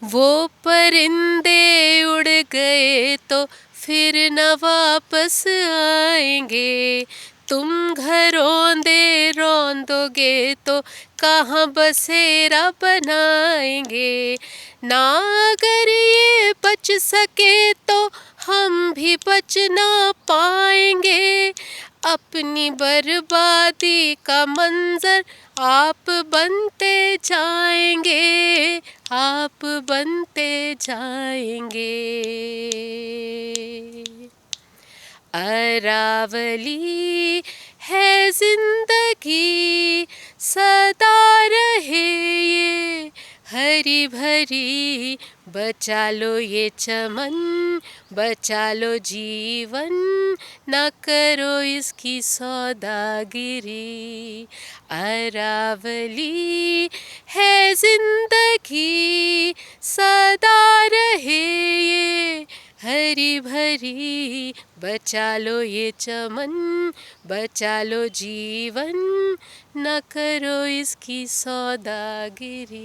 वो परिंदे उड़ गए तो फिर न वापस आएंगे। तुम घर रौंदे रौंदोगे तो कहाँ बसेरा बनाएंगे। ना अगर ये बच सके तो हम भी बच ना पाएंगे। अपनी बर्बादी का मंजर आप बनते जाएंगे, आप बनते जाएंगे। अरावली है जिंदगी, सदा रहे ये हरी भरी। बचा लो ये चमन, बचा लो जीवन, न करो इसकी सौदागिरी। अरावली है जिंदगी, सदा रहे ये हरी भरी। बचा लो ये चमन, बचा लो जीवन, न करो इसकी सौदागिरी।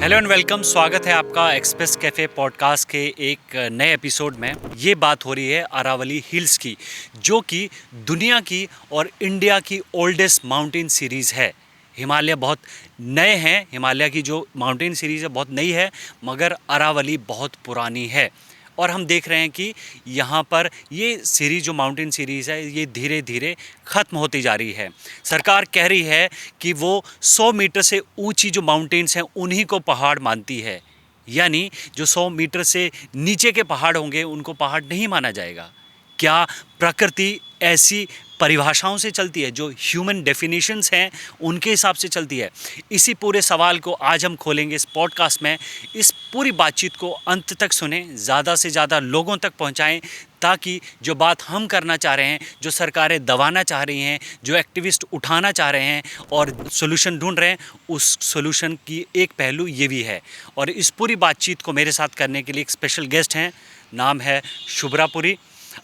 Hello and welcome. स्वागत है आपका एक्सप्रेस कैफ़े पॉडकास्ट के एक नए एपिसोड में। ये बात हो रही है अरावली हिल्स की, जो कि दुनिया की और इंडिया की ओल्डेस्ट माउंटेन सीरीज़ है। हिमालय बहुत नए हैं, हिमालय की जो माउंटेन सीरीज़ है बहुत नई है, मगर अरावली बहुत पुरानी है। और हम देख रहे हैं कि यहाँ पर ये सीरीज़ जो माउंटेन सीरीज़ है ये धीरे धीरे ख़त्म होती जा रही है। सरकार कह रही है कि वो 100 मीटर से ऊंची जो माउंटेन्स हैं उन्हीं को पहाड़ मानती है, यानी जो 100 मीटर से नीचे के पहाड़ होंगे उनको पहाड़ नहीं माना जाएगा। क्या प्रकृति ऐसी परिभाषाओं से चलती है, जो ह्यूमन डेफिनेशंस हैं उनके हिसाब से चलती है? इसी पूरे सवाल को आज हम खोलेंगे इस पॉडकास्ट में। इस पूरी बातचीत को अंत तक सुने, ज़्यादा से ज़्यादा लोगों तक पहुंचाएं, ताकि जो बात हम करना चाह रहे हैं, जो सरकारें दबाना चाह रही हैं, जो एक्टिविस्ट उठाना चाह रहे हैं और सोल्यूशन ढूंढ रहे हैं, उस सोल्यूशन की एक पहलू ये भी है। और इस पूरी बातचीत को मेरे साथ करने के लिए एक स्पेशल गेस्ट हैं, नाम है शुभ्रा पुरी।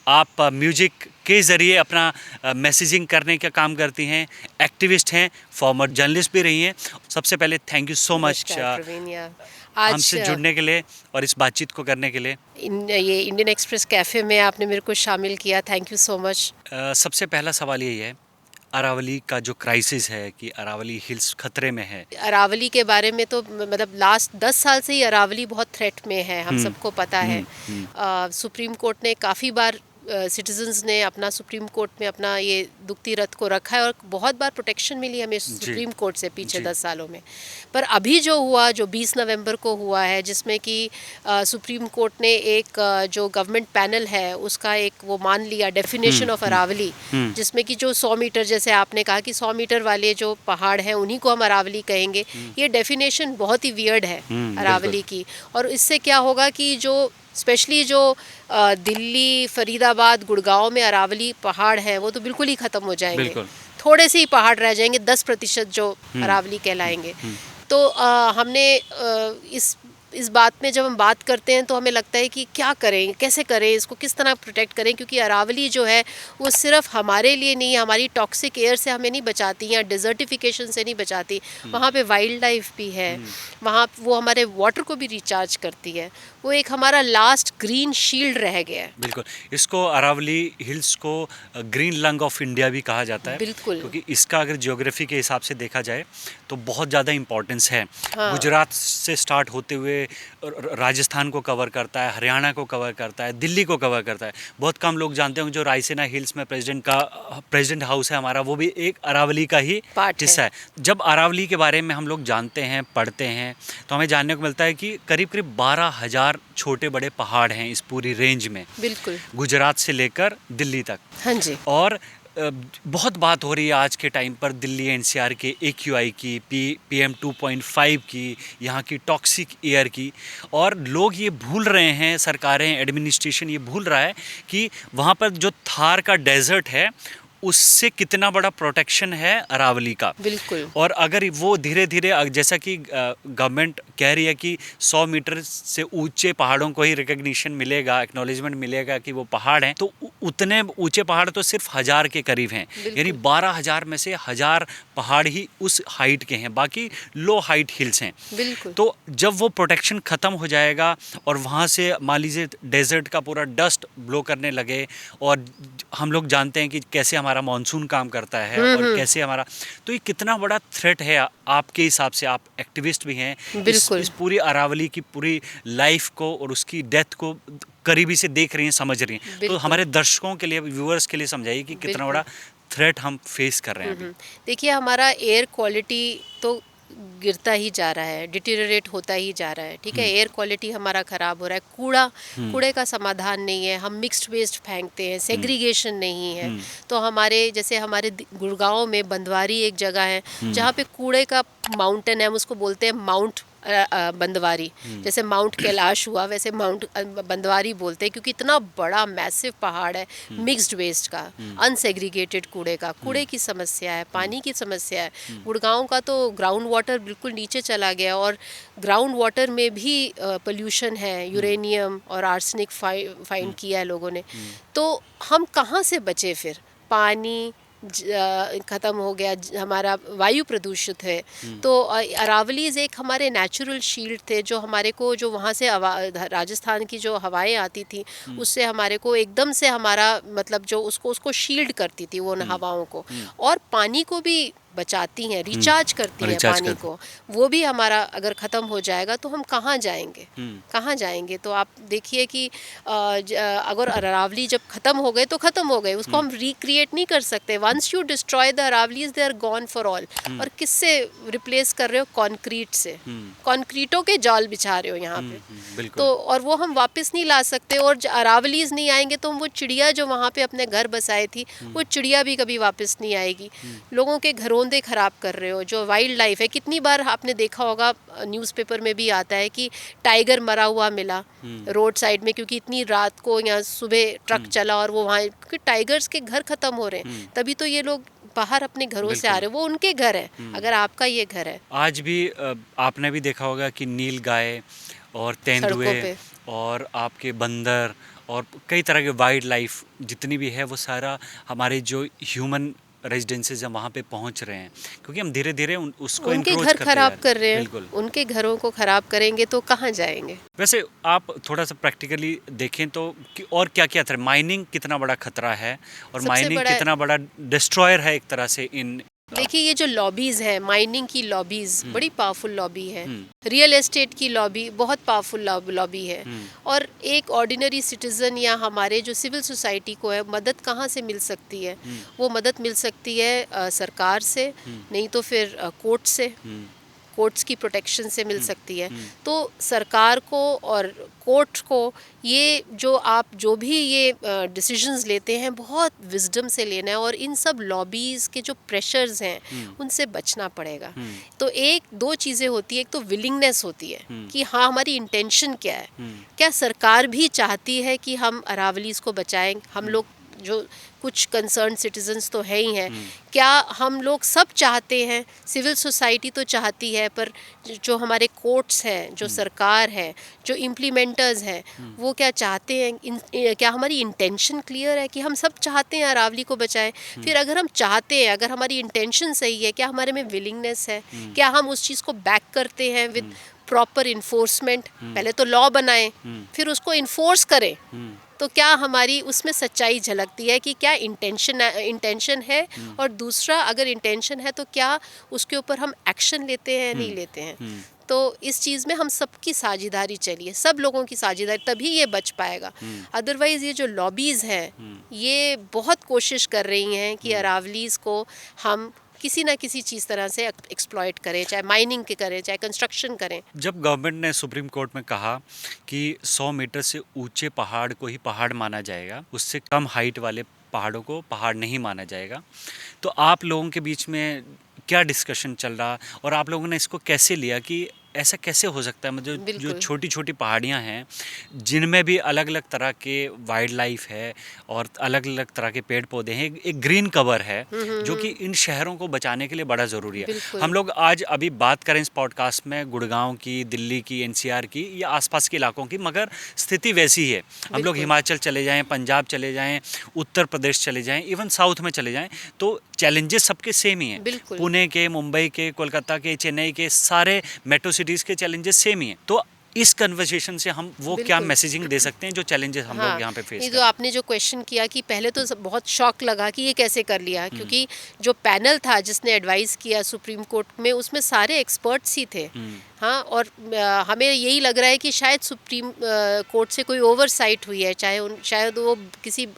आप म्यूजिक के ज़रिए अपना मैसेजिंग करने का काम करती हैं, एक्टिविस्ट हैं, फॉर्मर जर्नलिस्ट भी रही हैं। सबसे पहले थैंक यू सो मच हमसे जुड़ने के लिए और इस बातचीत को करने के लिए। ये इंडियन एक्सप्रेस कैफ़े में आपने मेरे को शामिल किया, थैंक यू सो मच। सबसे पहला सवाल यही है, अरावली का जो क्राइसिस है कि अरावली हिल्स खतरे में है। अरावली के बारे में तो मतलब लास्ट 10 साल से ही अरावली बहुत थ्रेट में है, हम सबको पता है। सुप्रीम कोर्ट ने काफ़ी बार सिटीजन्स ने अपना सुप्रीम कोर्ट में अपना ये दुखती रथ को रखा है और बहुत बार प्रोटेक्शन मिली हमें सुप्रीम कोर्ट से पिछले 10 सालों में। पर अभी जो हुआ, जो 20 नवंबर को हुआ है, जिसमें कि सुप्रीम कोर्ट ने एक जो गवर्नमेंट पैनल है उसका एक वो मान लिया डेफिनेशन ऑफ अरावली, जिसमें कि जो 100 मीटर, जैसे आपने कहा कि 100 मीटर वाले जो पहाड़ हैं उन्हीं को हम अरावली कहेंगे। ये डेफिनेशन बहुत ही वियर्ड है अरावली की। और इससे क्या होगा कि जो स्पेशली जो दिल्ली, फरीदाबाद, गुड़गांव में अरावली पहाड़ हैं वो तो बिल्कुल ही ख़त्म हो जाएंगे। थोड़े से ही पहाड़ रह जाएंगे, 10% जो अरावली कहलाएंगे। तो हमने इस बात में जब हम बात करते हैं तो हमें लगता है कि क्या करें, कैसे करें, इसको किस तरह प्रोटेक्ट करें, क्योंकि अरावली जो है वो सिर्फ हमारे लिए नहीं, हमारी टॉक्सिक एयर से हमें नहीं बचाती या डिजर्टिफिकेशन से नहीं बचाती। वहाँ पे वाइल्ड लाइफ भी है, वहाँ वो हमारे वाटर को भी रिचार्ज करती है। वो एक हमारा लास्ट ग्रीन शील्ड रह गया है। बिल्कुल, इसको अरावली हिल्स को ग्रीन लंग ऑफ इंडिया भी कहा जाता है। बिल्कुल, क्योंकि इसका अगर ज्योग्राफी के हिसाब से देखा जाए तो बहुत ज़्यादा इम्पोर्टेंस है। गुजरात से स्टार्ट होते हुए राजस्थान को कवर करता है, हरियाणा को कवर करता है, दिल्ली को कवर करता है। बहुत कम लोग जानते होंगे जो रायसीना हिल्स में प्रेसिडेंट हाउस है हमारा, वो भी एक अरावली का ही हिस्सा है। जब अरावली के बारे में हम लोग जानते हैं, पढ़ते हैं, तो हमें जानने को मिलता है कि करीब करीब 12,000 छोटे बड़े पहाड़ हैं इस पूरी रेंज में। बिल्कुल, गुजरात से लेकर दिल्ली तक। हाँ जी। और बहुत बात हो रही है आज के टाइम पर दिल्ली एनसीआर के AQI की, PM 2.5 की, यहाँ की टॉक्सिक एयर की। और लोग ये भूल रहे हैं, सरकारें, एडमिनिस्ट्रेशन ये भूल रहा है कि वहाँ पर जो थार का डेजर्ट है उससे कितना बड़ा प्रोटेक्शन है अरावली का। बिल्कुल। और अगर वो धीरे धीरे, जैसा कि गवर्नमेंट कह रही है कि 100 मीटर से ऊंचे पहाड़ों को ही रिकग्निशन मिलेगा, एक्नॉलेजमेंट मिलेगा कि वो पहाड़ हैं, तो उतने ऊंचे पहाड़ तो सिर्फ 1000 के करीब हैं, यानी 12,000 में से 1000 पहाड़ ही उस हाइट के हैं, बाकी लो हाइट हिल्स हैं। बिल्कुल। तो जब वो प्रोटेक्शन ख़त्म हो जाएगा और वहाँ से मान लीजिए डेजर्ट का पूरा डस्ट ब्लो करने लगे, और हम लोग जानते हैं कि कैसे हमारा मानसून काम करता है और कैसे हमारा, तो ये कितना बड़ा थ्रेट है आपके हिसाब से? आप एक्टिविस्ट भी हैं, इस पूरी अरावली की पूरी लाइफ को और उसकी डेथ को करीबी से देख रही हैं, समझ रही हैं, तो हमारे दर्शकों के लिए, व्यूअर्स के लिए समझाइए कि कितना बड़ा थ्रेट हम फेस कर रहे हैं अभी। देखिए, हमारा एयर क्वालिटी तो गिरता ही जा रहा है, डिटीरियरेट होता ही जा रहा है, ठीक है। एयर क्वालिटी हमारा ख़राब हो रहा है, कूड़े का समाधान नहीं है, हम मिक्स्ड वेस्ट फेंकते हैं, सेग्रीगेशन नहीं है। तो जैसे हमारे गुड़गांव में बंदवारी एक जगह है जहाँ पे कूड़े का माउंटेन है, हम उसको बोलते हैं माउंट बंदवारी। जैसे माउंट कैलाश हुआ, वैसे माउंट बंदवारी बोलते हैं, क्योंकि इतना बड़ा मैसिव पहाड़ है मिक्स्ड वेस्ट का, अनसेग्रीगेटेड कूड़े की समस्या है, पानी की समस्या है। गुड़गांव का तो ग्राउंड वाटर बिल्कुल नीचे चला गया, और ग्राउंड वाटर में भी पोल्यूशन है, यूरेनियम और आर्सेनिक फाइंड किया है लोगों ने। तो हम कहाँ से बचे फिर? पानी ख़त्म हो गया, हमारा वायु प्रदूषित है। तो अरावलीज एक हमारे नेचुरल शील्ड थे, जो हमारे को, जो वहाँ से राजस्थान की जो हवाएं आती थी, उससे हमारे को एकदम से हमारा मतलब जो उसको शील्ड करती थी वो हवाओं को, और पानी को भी बचाती हैं, रिचार्ज करती हैं पानी को। वो भी हमारा अगर ख़त्म हो जाएगा तो हम कहाँ जाएंगे? तो आप देखिए कि अगर अरावली जब ख़त्म हो गए तो ख़त्म हो गए, उसको हम रिक्रिएट नहीं कर सकते। Once you destroy the Aravallis, they are gone for all. और किससे रिप्लेस कर रहे हो? कॉन्क्रीट से, कॉन्क्रीटों के जाल बिछा रहे हो यहाँ पे। तो और वो हम वापस नहीं ला सकते, और अरावलीज नहीं आएंगे तो वो चिड़िया जो वहाँ पे अपने घर बसाए थी, वो चिड़िया भी कभी वापस नहीं आएगी। लोगों के घरों खराब कर रहे हो, जो वाइल्ड लाइफ है। कितनी बार आपने देखा होगा, न्यूज़पेपर में भी आता है कि टाइगर मरा हुआ मिला रोड साइड में, क्योंकि इतनी रात को या सुबह ट्रक चला और वो वहाँ, क्योंकि टाइगर्स के घर खत्म हो रहे हैं, तभी तो ये लोग बाहर अपने घरों से आ रहे हैं। वो उनके घर है, अगर आपका ये घर है। आज भी आपने भी देखा होगा कि नील गाय और तेंदुए और आपके बंदर और कई तरह के वाइल्ड लाइफ जितनी भी है, वो सारा हमारे जो ह्यूमन रेजिडेंसेज हैं वहाँ पे पहुँच रहे हैं, क्योंकि हम धीरे धीरे उसको उनके घर खराब कर रहे हैं। उनके घरों को खराब करेंगे तो कहाँ जाएंगे? वैसे आप थोड़ा सा प्रैक्टिकली देखें तो और क्या क्या खतरा, माइनिंग कितना बड़ा खतरा है, और माइनिंग कितना बड़ा डिस्ट्रॉयर है एक तरह से इन। देखिए, ये जो लॉबीज है, माइनिंग की लॉबीज बड़ी पावरफुल लॉबी है, रियल एस्टेट की लॉबी बहुत पावरफुल लॉबी है, और एक ऑर्डिनरी सिटीजन या हमारे जो सिविल सोसाइटी को है, मदद कहाँ से मिल सकती है? वो मदद मिल सकती है सरकार से, नहीं तो फिर कोर्ट से, कोर्ट्स की प्रोटेक्शन से मिल सकती है। तो सरकार को और कोर्ट को ये जो भी ये डिसीजंस लेते हैं, बहुत विजडम से लेना है, और इन सब लॉबीज़ के जो प्रेशर्स हैं उनसे बचना पड़ेगा। तो एक दो चीज़ें होती है, एक तो विलिंगनेस होती है कि हाँ, हमारी इंटेंशन क्या है। क्या सरकार भी चाहती है कि हम अरावलीज़ को बचाएं? हम लोग जो कुछ कंसर्न सिटीजन्स तो है ही हैं, क्या हम लोग सब चाहते हैं? सिविल सोसाइटी तो चाहती है, पर जो हमारे कोर्ट्स हैं, जो सरकार है, जो इम्प्लीमेंटर्स हैं, वो क्या चाहते हैं? क्या हमारी इंटेंशन क्लियर है कि हम सब चाहते हैं अरावली को बचाएं? फिर अगर हम चाहते हैं, अगर हमारी इंटेंशन सही है, क्या हमारे में विलिंगनेस है? क्या हम उस चीज़ को बैक करते हैं विद प्रॉपर इन्फोर्समेंट? पहले तो लॉ बनाएं, फिर उसको इन्फोर्स करें। तो क्या हमारी उसमें सच्चाई झलकती है कि क्या इंटेंशन है, और दूसरा, अगर इंटेंशन है तो क्या उसके ऊपर हम एक्शन लेते हैं या नहीं लेते हैं? तो इस चीज़ में हम सबकी साझेदारी चाहिए, सब लोगों की साझेदारी, तभी ये बच पाएगा। अदरवाइज़ ये जो लॉबीज़ हैं, ये बहुत कोशिश कर रही हैं कि अरावलीज़ को हम किसी ना किसी चीज़ तरह से एक्सप्लॉइट करें, चाहे माइनिंग के करें, चाहे कंस्ट्रक्शन करें। जब गवर्नमेंट ने सुप्रीम कोर्ट में कहा कि 100 मीटर से ऊंचे पहाड़ को ही पहाड़ माना जाएगा, उससे कम हाइट वाले पहाड़ों को पहाड़ नहीं माना जाएगा, तो आप लोगों के बीच में क्या डिस्कशन चल रहा, और आप लोगों ने इसको कैसे लिया कि ऐसा कैसे हो सकता है? मतलब जो बिल्कुल। छोटी छोटी पहाड़ियाँ हैं जिनमें भी अलग अलग तरह के वाइल्ड लाइफ है और अलग अलग तरह के पेड़ पौधे हैं, एक ग्रीन कवर है जो कि इन शहरों को बचाने के लिए बड़ा ज़रूरी है। बिल्कुल। हम लोग आज अभी बात करें इस पॉडकास्ट में गुड़गांव की, दिल्ली की, एनसीआर की या आसपास के इलाकों की, मगर स्थिति वैसी है। हम लोग बिल्कुल। हिमाचल चले जाएं, पंजाब चले जाएं, उत्तर प्रदेश चले जाएं, इवन साउथ में चले जाएं, तो चैलेंजेस सबके सेम ही हैं। बिल्कुल। पुणे के, मुंबई के, कोलकाता के, चेन्नई के सारे मेट्रो सिटीज़ के चैलेंजेस सेम ही हैं। तो इस कन्वर्सेशन से हम वो क्या बिल्कुल। मैसेजिंग दे सकते हैं जो चैलेंजेस हम लोग यहाँ पे फेस ये कर जो रहे हैं? आपने जो क्वेश्चन किया कि पहले तो बहुत शॉक लगा कि ये कैसे कर लिया, क्योंकि जो पैनल था जिसने एडवाइस किया सुप्रीम कोर्ट में, उसमें सारे एक्सपर्ट्स ही थे। हाँ, और हमें यही लग रहा है कि शायद सुप्रीम कोर्ट से कोई ओवरसाइट हुई है, शायद वो किसी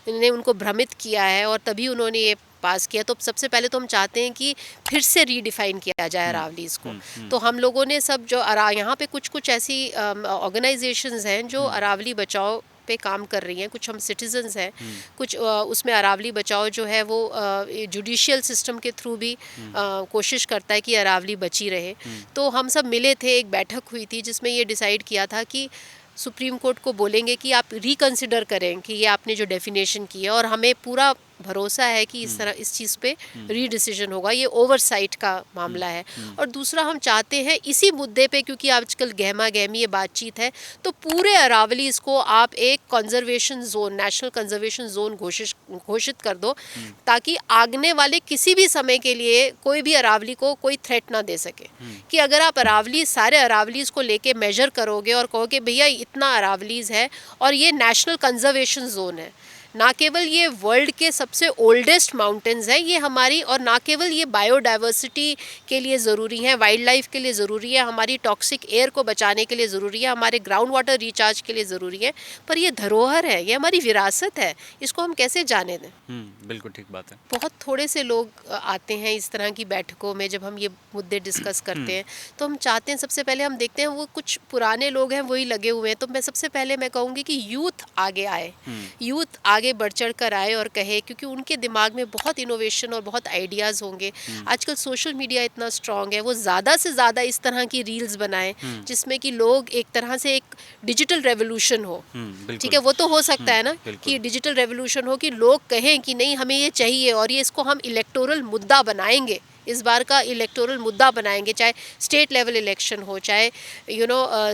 ने उनको भ्रमित किया है और तभी उन्होंने ये पास किया। तो सबसे पहले तो हम चाहते हैं कि फिर से रीडिफाइन किया जाए अरावलीज़ को। तो हम लोगों ने सब जो यहाँ पे कुछ ऐसी ऑर्गेनाइजेशंस हैं जो अरावली बचाओ पे काम कर रही हैं। कुछ हम सिटीजन्स हैं, कुछ उसमें अरावली बचाओ जो है वो जुडिशियल सिस्टम के थ्रू भी कोशिश करता है कि अरावली बची रहे। तो हम सब मिले थे, एक बैठक हुई थी जिसमें ये डिसाइड किया था कि सुप्रीम कोर्ट को बोलेंगे कि आप रिकंसिडर करें कि ये आपने जो डेफिनेशन की है, और हमें पूरा भरोसा है कि इस तरह इस चीज़ पे रीडिसीजन होगा। ये ओवरसाइट का मामला है। और दूसरा, हम चाहते हैं इसी मुद्दे पे, क्योंकि आजकल गहमा गहमी ये बातचीत है, तो पूरे अरावलीज को आप एक conservation zone, national conservation zone घोषित कर दो, ताकि आगने वाले किसी भी समय के लिए कोई भी अरावली को कोई थ्रेट ना दे सके। कि अगर आप सारे अरावलीज को लेके मेजर करोगे और कहोगे भैया इतना अरावलीज है और ये नेशनल कंजर्वेशन जोन है, ना केवल ये वर्ल्ड के सबसे ओल्डेस्ट माउंटेन्स हैं ये हमारी, और ना केवल ये बायोडाइवर्सिटी के लिए ज़रूरी है, वाइल्ड लाइफ के लिए ज़रूरी है, हमारी टॉक्सिक एयर को बचाने के लिए ज़रूरी है, हमारे ग्राउंड वाटर रिचार्ज के लिए ज़रूरी है, पर ये धरोहर है, ये हमारी विरासत है, इसको हम कैसे जाने दें? बिल्कुल ठीक बात है। बहुत थोड़े से लोग आते हैं इस तरह की बैठकों में जब हम ये मुद्दे डिस्कस करते हैं। तो हम चाहते हैं, सबसे पहले हम देखते हैं वो कुछ पुराने लोग हैं वही लगे हुए हैं। तो मैं सबसे पहले मैं कहूँगी कि यूथ आगे आए, यूथ आगे बढ़ चढ़ कर आए और कहे, क्योंकि उनके दिमाग में बहुत इनोवेशन और बहुत आइडियाज़ होंगे। आजकल सोशल मीडिया इतना स्ट्रांग है, वो ज़्यादा से ज़्यादा इस तरह की रील्स बनाएं जिसमें कि लोग एक तरह से एक डिजिटल रेवोल्यूशन हो। ठीक है, वो तो हो सकता है ना कि डिजिटल रेवोल्यूशन हो, कि लोग कहें कि नहीं हमें ये चाहिए और ये इसको हम इलेक्टोरल मुद्दा बनाएंगे, इस बार का इलेक्टोरल मुद्दा बनाएंगे, चाहे स्टेट लेवल इलेक्शन हो, चाहे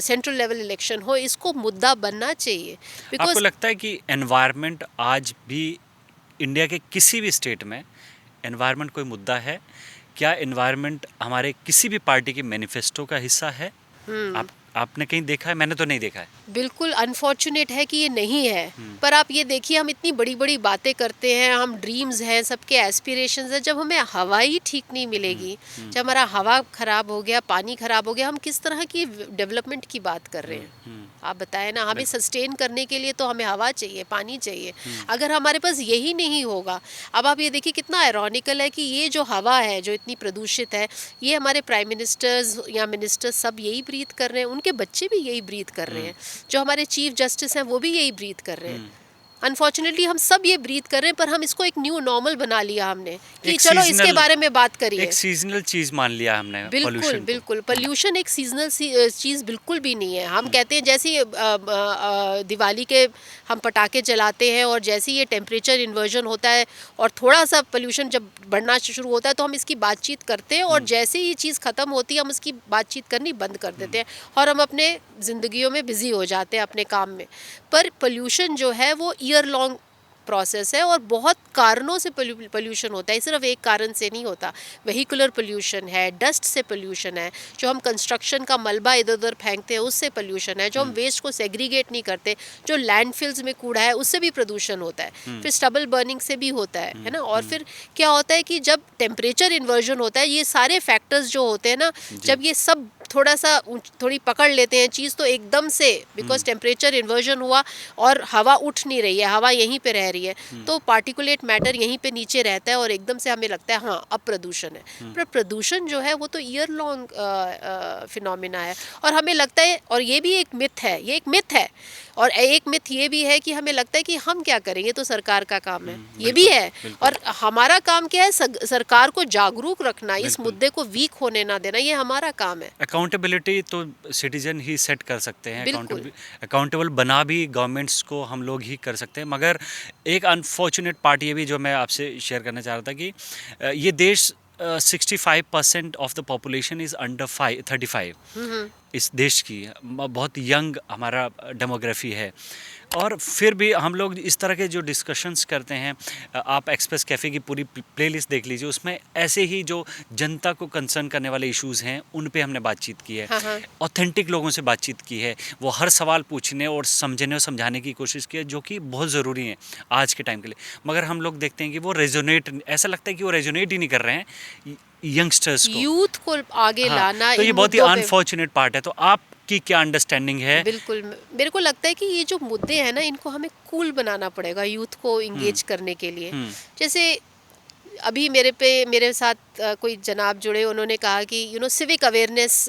सेंट्रल लेवल इलेक्शन हो, इसको मुद्दा बनना चाहिए। आपको लगता है कि एनवायरनमेंट आज भी इंडिया के किसी भी स्टेट में एनवायरनमेंट कोई मुद्दा है? क्या एनवायरनमेंट हमारे किसी भी पार्टी के मैनिफेस्टो का हिस्सा है? आपने कहीं देखा है? मैंने तो नहीं देखा है। बिल्कुल अनफॉर्चुनेट है कि ये नहीं है। पर आप ये देखिए, हम इतनी बड़ी बड़ी बातें करते हैं, हम ड्रीम्स हैं, सबके एस्पिरेशंस हैं, जब हमें हवा ही ठीक नहीं मिलेगी, जब हमारा हवा खराब हो गया, पानी खराब हो गया, हम किस तरह की डेवलपमेंट की बात कर रहे हैं? आप बताएं ना। हमें सस्टेन करने के लिए तो हमें हवा चाहिए, पानी चाहिए। अगर हमारे पास यही नहीं होगा, अब आप ये देखिए कितना आयरॉनिकल है कि ये जो हवा है जो इतनी प्रदूषित है, ये हमारे प्राइम मिनिस्टर्स या मिनिस्टर्स सब यही ब्रीथ कर रहे हैं, उनके बच्चे भी यही ब्रीथ कर रहे हैं, जो हमारे चीफ जस्टिस हैं वो भी यही ब्रीथ कर रहे हैं। अनफॉर्चुनेटली हम सब ये ब्रीथ कर रहे हैं, पर हम इसको एक न्यू नॉर्मल बना लिया हमने कि चलो इसके बारे में बात करिए। एक सीजनल चीज मान लिया हमने। बिल्कुल बिल्कुल, पोल्यूशन एक सीजनल चीज़ बिल्कुल भी नहीं है। हम कहते हैं जैसे दिवाली के हम पटाखे जलाते हैं और जैसे ये टेम्परेचर इन्वर्जन होता है और थोड़ा सा पोल्यूशन जब बढ़ना शुरू होता है तो हम इसकी बातचीत करते हैं, और जैसे ही ये चीज़ ख़त्म होती है हम उसकी बातचीत करनी बंद कर देते हैं और हम अपने ज़िंदगियों में बिज़ी हो जाते हैं अपने काम में। पर पोल्यूशन जो है वो ईयर लॉन्ग प्रोसेस है और बहुत कारणों से पोल्यूशन होता है, सिर्फ एक कारण से नहीं होता। वेहिकुलर पोल्यूशन है, डस्ट से पोल्यूशन है, जो हम कंस्ट्रक्शन का मलबा इधर उधर फेंकते हैं उससे पोल्यूशन है, जो हम वेस्ट को सेग्रीगेट नहीं करते, जो लैंडफिल्स में कूड़ा है उससे भी प्रदूषण होता है, फिर स्टबल बर्निंग से भी होता है ना। और फिर क्या होता है कि जब टेम्परेचर इन्वर्जन होता है, ये सारे फैक्टर्स जो होते हैं ना, जब ये सब थोड़ी पकड़ लेते हैं चीज़, तो एकदम से बिकॉज टेम्परेचर इन्वर्जन हुआ और हवा उठ नहीं रही है, हवा यहीं पे रह रही है, तो पार्टिकुलेट मैटर यहीं पे नीचे रहता है और एकदम से हमें लगता है हाँ अब प्रदूषण है। पर प्रदूषण जो है वो तो ईयर लॉन्ग फिनोमिना है, और हमें लगता है, और ये भी एक मिथ है, ये एक मिथ है, और एक मिथ ये भी है कि हमें लगता है कि हम क्या करेंगे, तो सरकार का काम है, ये भी है। और हमारा काम क्या है, सरकार को जागरूक रखना, इस मुद्दे को वीक होने ना देना, ये हमारा काम है। अकाउंटेबिलिटी तो सिटीजन ही सेट कर सकते हैं, बिल्कुल। अकाउंटेबल बना भी गवर्नमेंट्स को हम लोग ही कर सकते हैं। मगर एक अनफॉर्चुनेट पार्ट ये भी जो मैं आपसे शेयर करना चाह रहा था कि ये देश 65% of the population is under 35 इस देश की, बहुत यंग हमारा डेमोग्राफी है। और फिर भी हम लोग इस तरह के जो डिस्कशंस करते हैं, आप एक्सप्रेस कैफ़े की पूरी प्लेलिस्ट देख लीजिए, उसमें ऐसे ही जो जनता को कंसर्न करने वाले इश्यूज़ हैं उन पे हमने बातचीत की है, हाँ। ऑथेंटिक लोगों से बातचीत की है, वो हर सवाल पूछने और समझने और समझाने की कोशिश की है, जो कि बहुत ज़रूरी है आज के टाइम के लिए। मगर हम लोग देखते हैं कि वो रेजोनेट, ऐसा लगता है कि वो रेजोनेट ही नहीं कर रहे हैं यंगस्टर्स को। यूथ को आगे हाँ, लाना तो ये इन बहुत ही मुद्दों पे। अनफॉर्चुनेट पार्ट है। तो आपकी क्या अंडरस्टैंडिंग है? बिल्कुल, मेरे को लगता है कि ये जो मुद्दे हैं ना, इनको हमें कूल बनाना पड़ेगा यूथ को इंगेज करने के लिए। हम्म, जैसे अभी मेरे साथ कोई जनाब जुड़े, उन्होंने कहा कि सिविक अवेयरनेस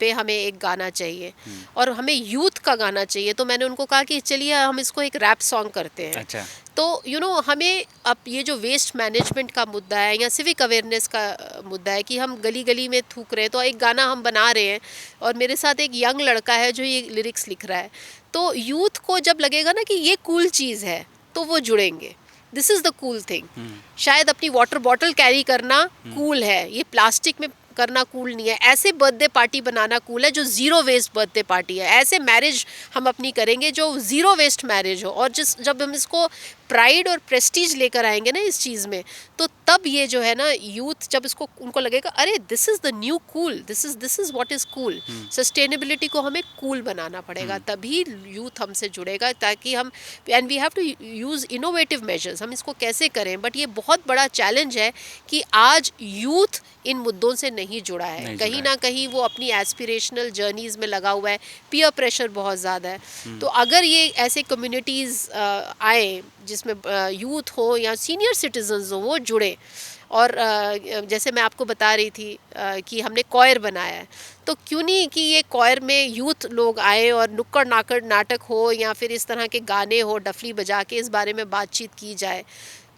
पे हमें एक गाना चाहिए और हमें यूथ का गाना चाहिए। तो मैंने उनको कहा कि चलिए हम इसको एक रैप सॉन्ग करते हैं। अच्छा। तो हमें अब ये जो वेस्ट मैनेजमेंट का मुद्दा है या सिविक अवेयरनेस का मुद्दा है कि हम गली गली में थूक रहे हैं, तो एक गाना हम बना रहे हैं और मेरे साथ एक यंग लड़का है जो ये लिरिक्स लिख रहा है। तो यूथ को जब लगेगा ना कि ये कूल चीज़ है तो वो जुड़ेंगे। This is the cool thing. शायद अपनी वाटर बॉटल कैरी करना कूल है, ये प्लास्टिक में करना कूल नहीं है। ऐसे बर्थडे पार्टी बनाना कूल है जो ज़ीरो वेस्ट बर्थडे पार्टी है। ऐसे मैरिज हम अपनी करेंगे जो ज़ीरो वेस्ट मैरिज हो। और जब हम इसको प्राइड और प्रेस्टीज लेकर आएंगे ना इस चीज़ में, तो तब ये जो है ना यूथ, जब इसको उनको लगेगा अरे this is the new cool, this is what is cool. Sustainability को हमें कूल बनाना पड़ेगा, तभी यूथ हमसे जुड़ेगा। ताकि हम, and we have to use innovative measures. हम इसको कैसे करें, बट ये बहुत बड़ा चैलेंज है कि आज यूथ इन मुद्दों से नहीं जुड़ा है। कहीं ना कहीं वो अपनी एस्पिरेशनल जर्नीज़ में लगा हुआ है, पीयर प्रेशर बहुत ज़्यादा है। तो अगर ये ऐसे कम्युनिटीज़ आए जिसमें यूथ हो या सीनियर सिटीजन्स हो, वो जुड़े। और जैसे मैं आपको बता रही थी कि हमने कॉयर बनाया है, तो क्यों नहीं कि ये कॉयर में यूथ लोग आए और नुक्कड़ नाकड़ नाटक हो या फिर इस तरह के गाने हो, डफली बजा के इस बारे में बातचीत की जाए।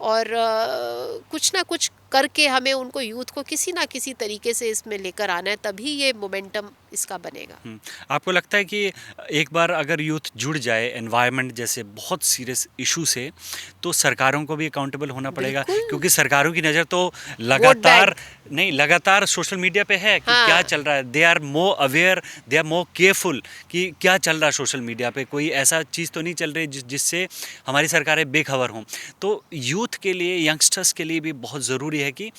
और कुछ ना कुछ करके हमें उनको, यूथ को किसी ना किसी तरीके से इसमें लेकर आना है, तभी ये मोमेंटम इसका बनेगा। आपको लगता है कि एक बार अगर यूथ जुड़ जाए एनवायरनमेंट जैसे बहुत सीरियस इशू से, तो सरकारों को भी अकाउंटेबल होना पड़ेगा? क्योंकि सरकारों की नज़र तो लगातार सोशल मीडिया पे है कि क्या चल रहा है। They are more aware, they are more careful कि क्या चल रहा है सोशल मीडिया पे। कोई ऐसा चीज़ तो नहीं चल रही जिससे हमारी सरकारें बेखबर हों। तो यूथ के लिए, यंगस्टर्स के लिए भी बहुत ज़रूरी है कि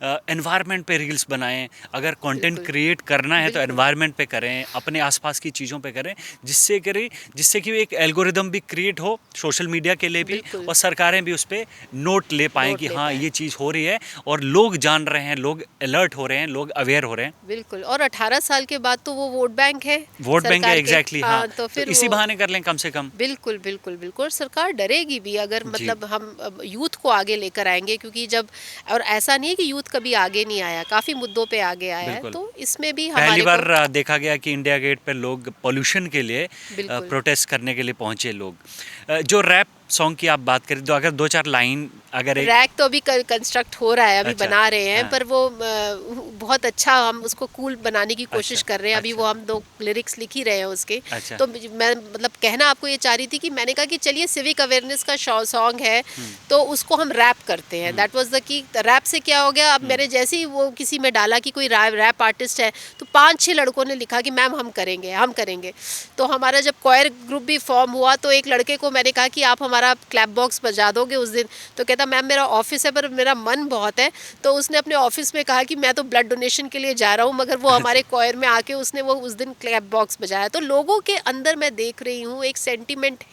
एनवायरनमेंट पे रील्स बनाएं। अगर कंटेंट क्रिएट करना है तो एनवायरनमेंट पे करें, अपने आसपास की चीज़ों पे करें, जिससे कि एक एल्गोरिदम भी क्रिएट हो सोशल मीडिया के लिए भी, और सरकारें भी उस पर नोट ले पाएँ कि हाँ ये चीज़ हो रही है और लोग जान रहे हैं, लोग अलर्ट हो रहे हैं, लोग अवेयर हो रहे हैं। बिल्कुल। और 18 साल के बाद तो वो वोट बैंक है, वोट बैंक है, एग्जैक्टली। हाँ, तो फिर इसी बहाने कर लें कम से कम। बिल्कुल बिल्कुल बिल्कुल। सरकार डरेगी भी अगर मतलब हम यूथ को आगे लेकर आएंगे, क्योंकि जब, और ऐसा नहीं है कि यूथ कभी आगे नहीं आया, काफ़ी मुद्दों पे आगे आया है। तो इसमें भी पहली बार देखा गया कि इंडिया गेट पर लोग पोल्यूशन के लिए प्रोटेस्ट करने के लिए पहुंचे लोग। जो रैप सॉन्ग की आप बात करें तो अगर 2-4 लाइन, अगर रैक तो अभी कंस्ट्रक्ट हो रहा है, अभी बना रहे हैं। पर वो बहुत अच्छा, हम उसको कूल बनाने की कोशिश कर रहे हैं। अभी वो हम 2 लिरिक्स लिख ही रहे हैं उसके। तो मैं मतलब कहना आपको ये चाह रही थी कि मैंने कहा कि चलिए सिविक अवेयरनेस का सॉन्ग है तो उसको हम रैप करते हैं। That was the key. Wrap से क्या हो गया, अब मैंने जैसे ही वो किसी में डाला कि कोई रैप आर्टिस्ट है, तो 5-6 लड़कों ने लिखा कि मैम हम करेंगे। तो हमारा जब कॉयर ग्रुप भी फॉर्म हुआ, तो एक लड़के को मैंने कहा कि आप हमारा क्लैप बॉक्स बजा दोगे उस दिन? तो कहता मैम मेरा ऑफिस है पर मेरा मन बहुत है। तो उसने अपने ऑफिस में कहा कि मैं तो ब्लड डोनेशन के लिए जा रहा हूँ, मगर वो हमारे कॉयर में आके उसने वो उस दिन क्लैप बॉक्स बजाया। तो लोगों के अंदर मैं देख रही हूँ एक सेंटिमेंट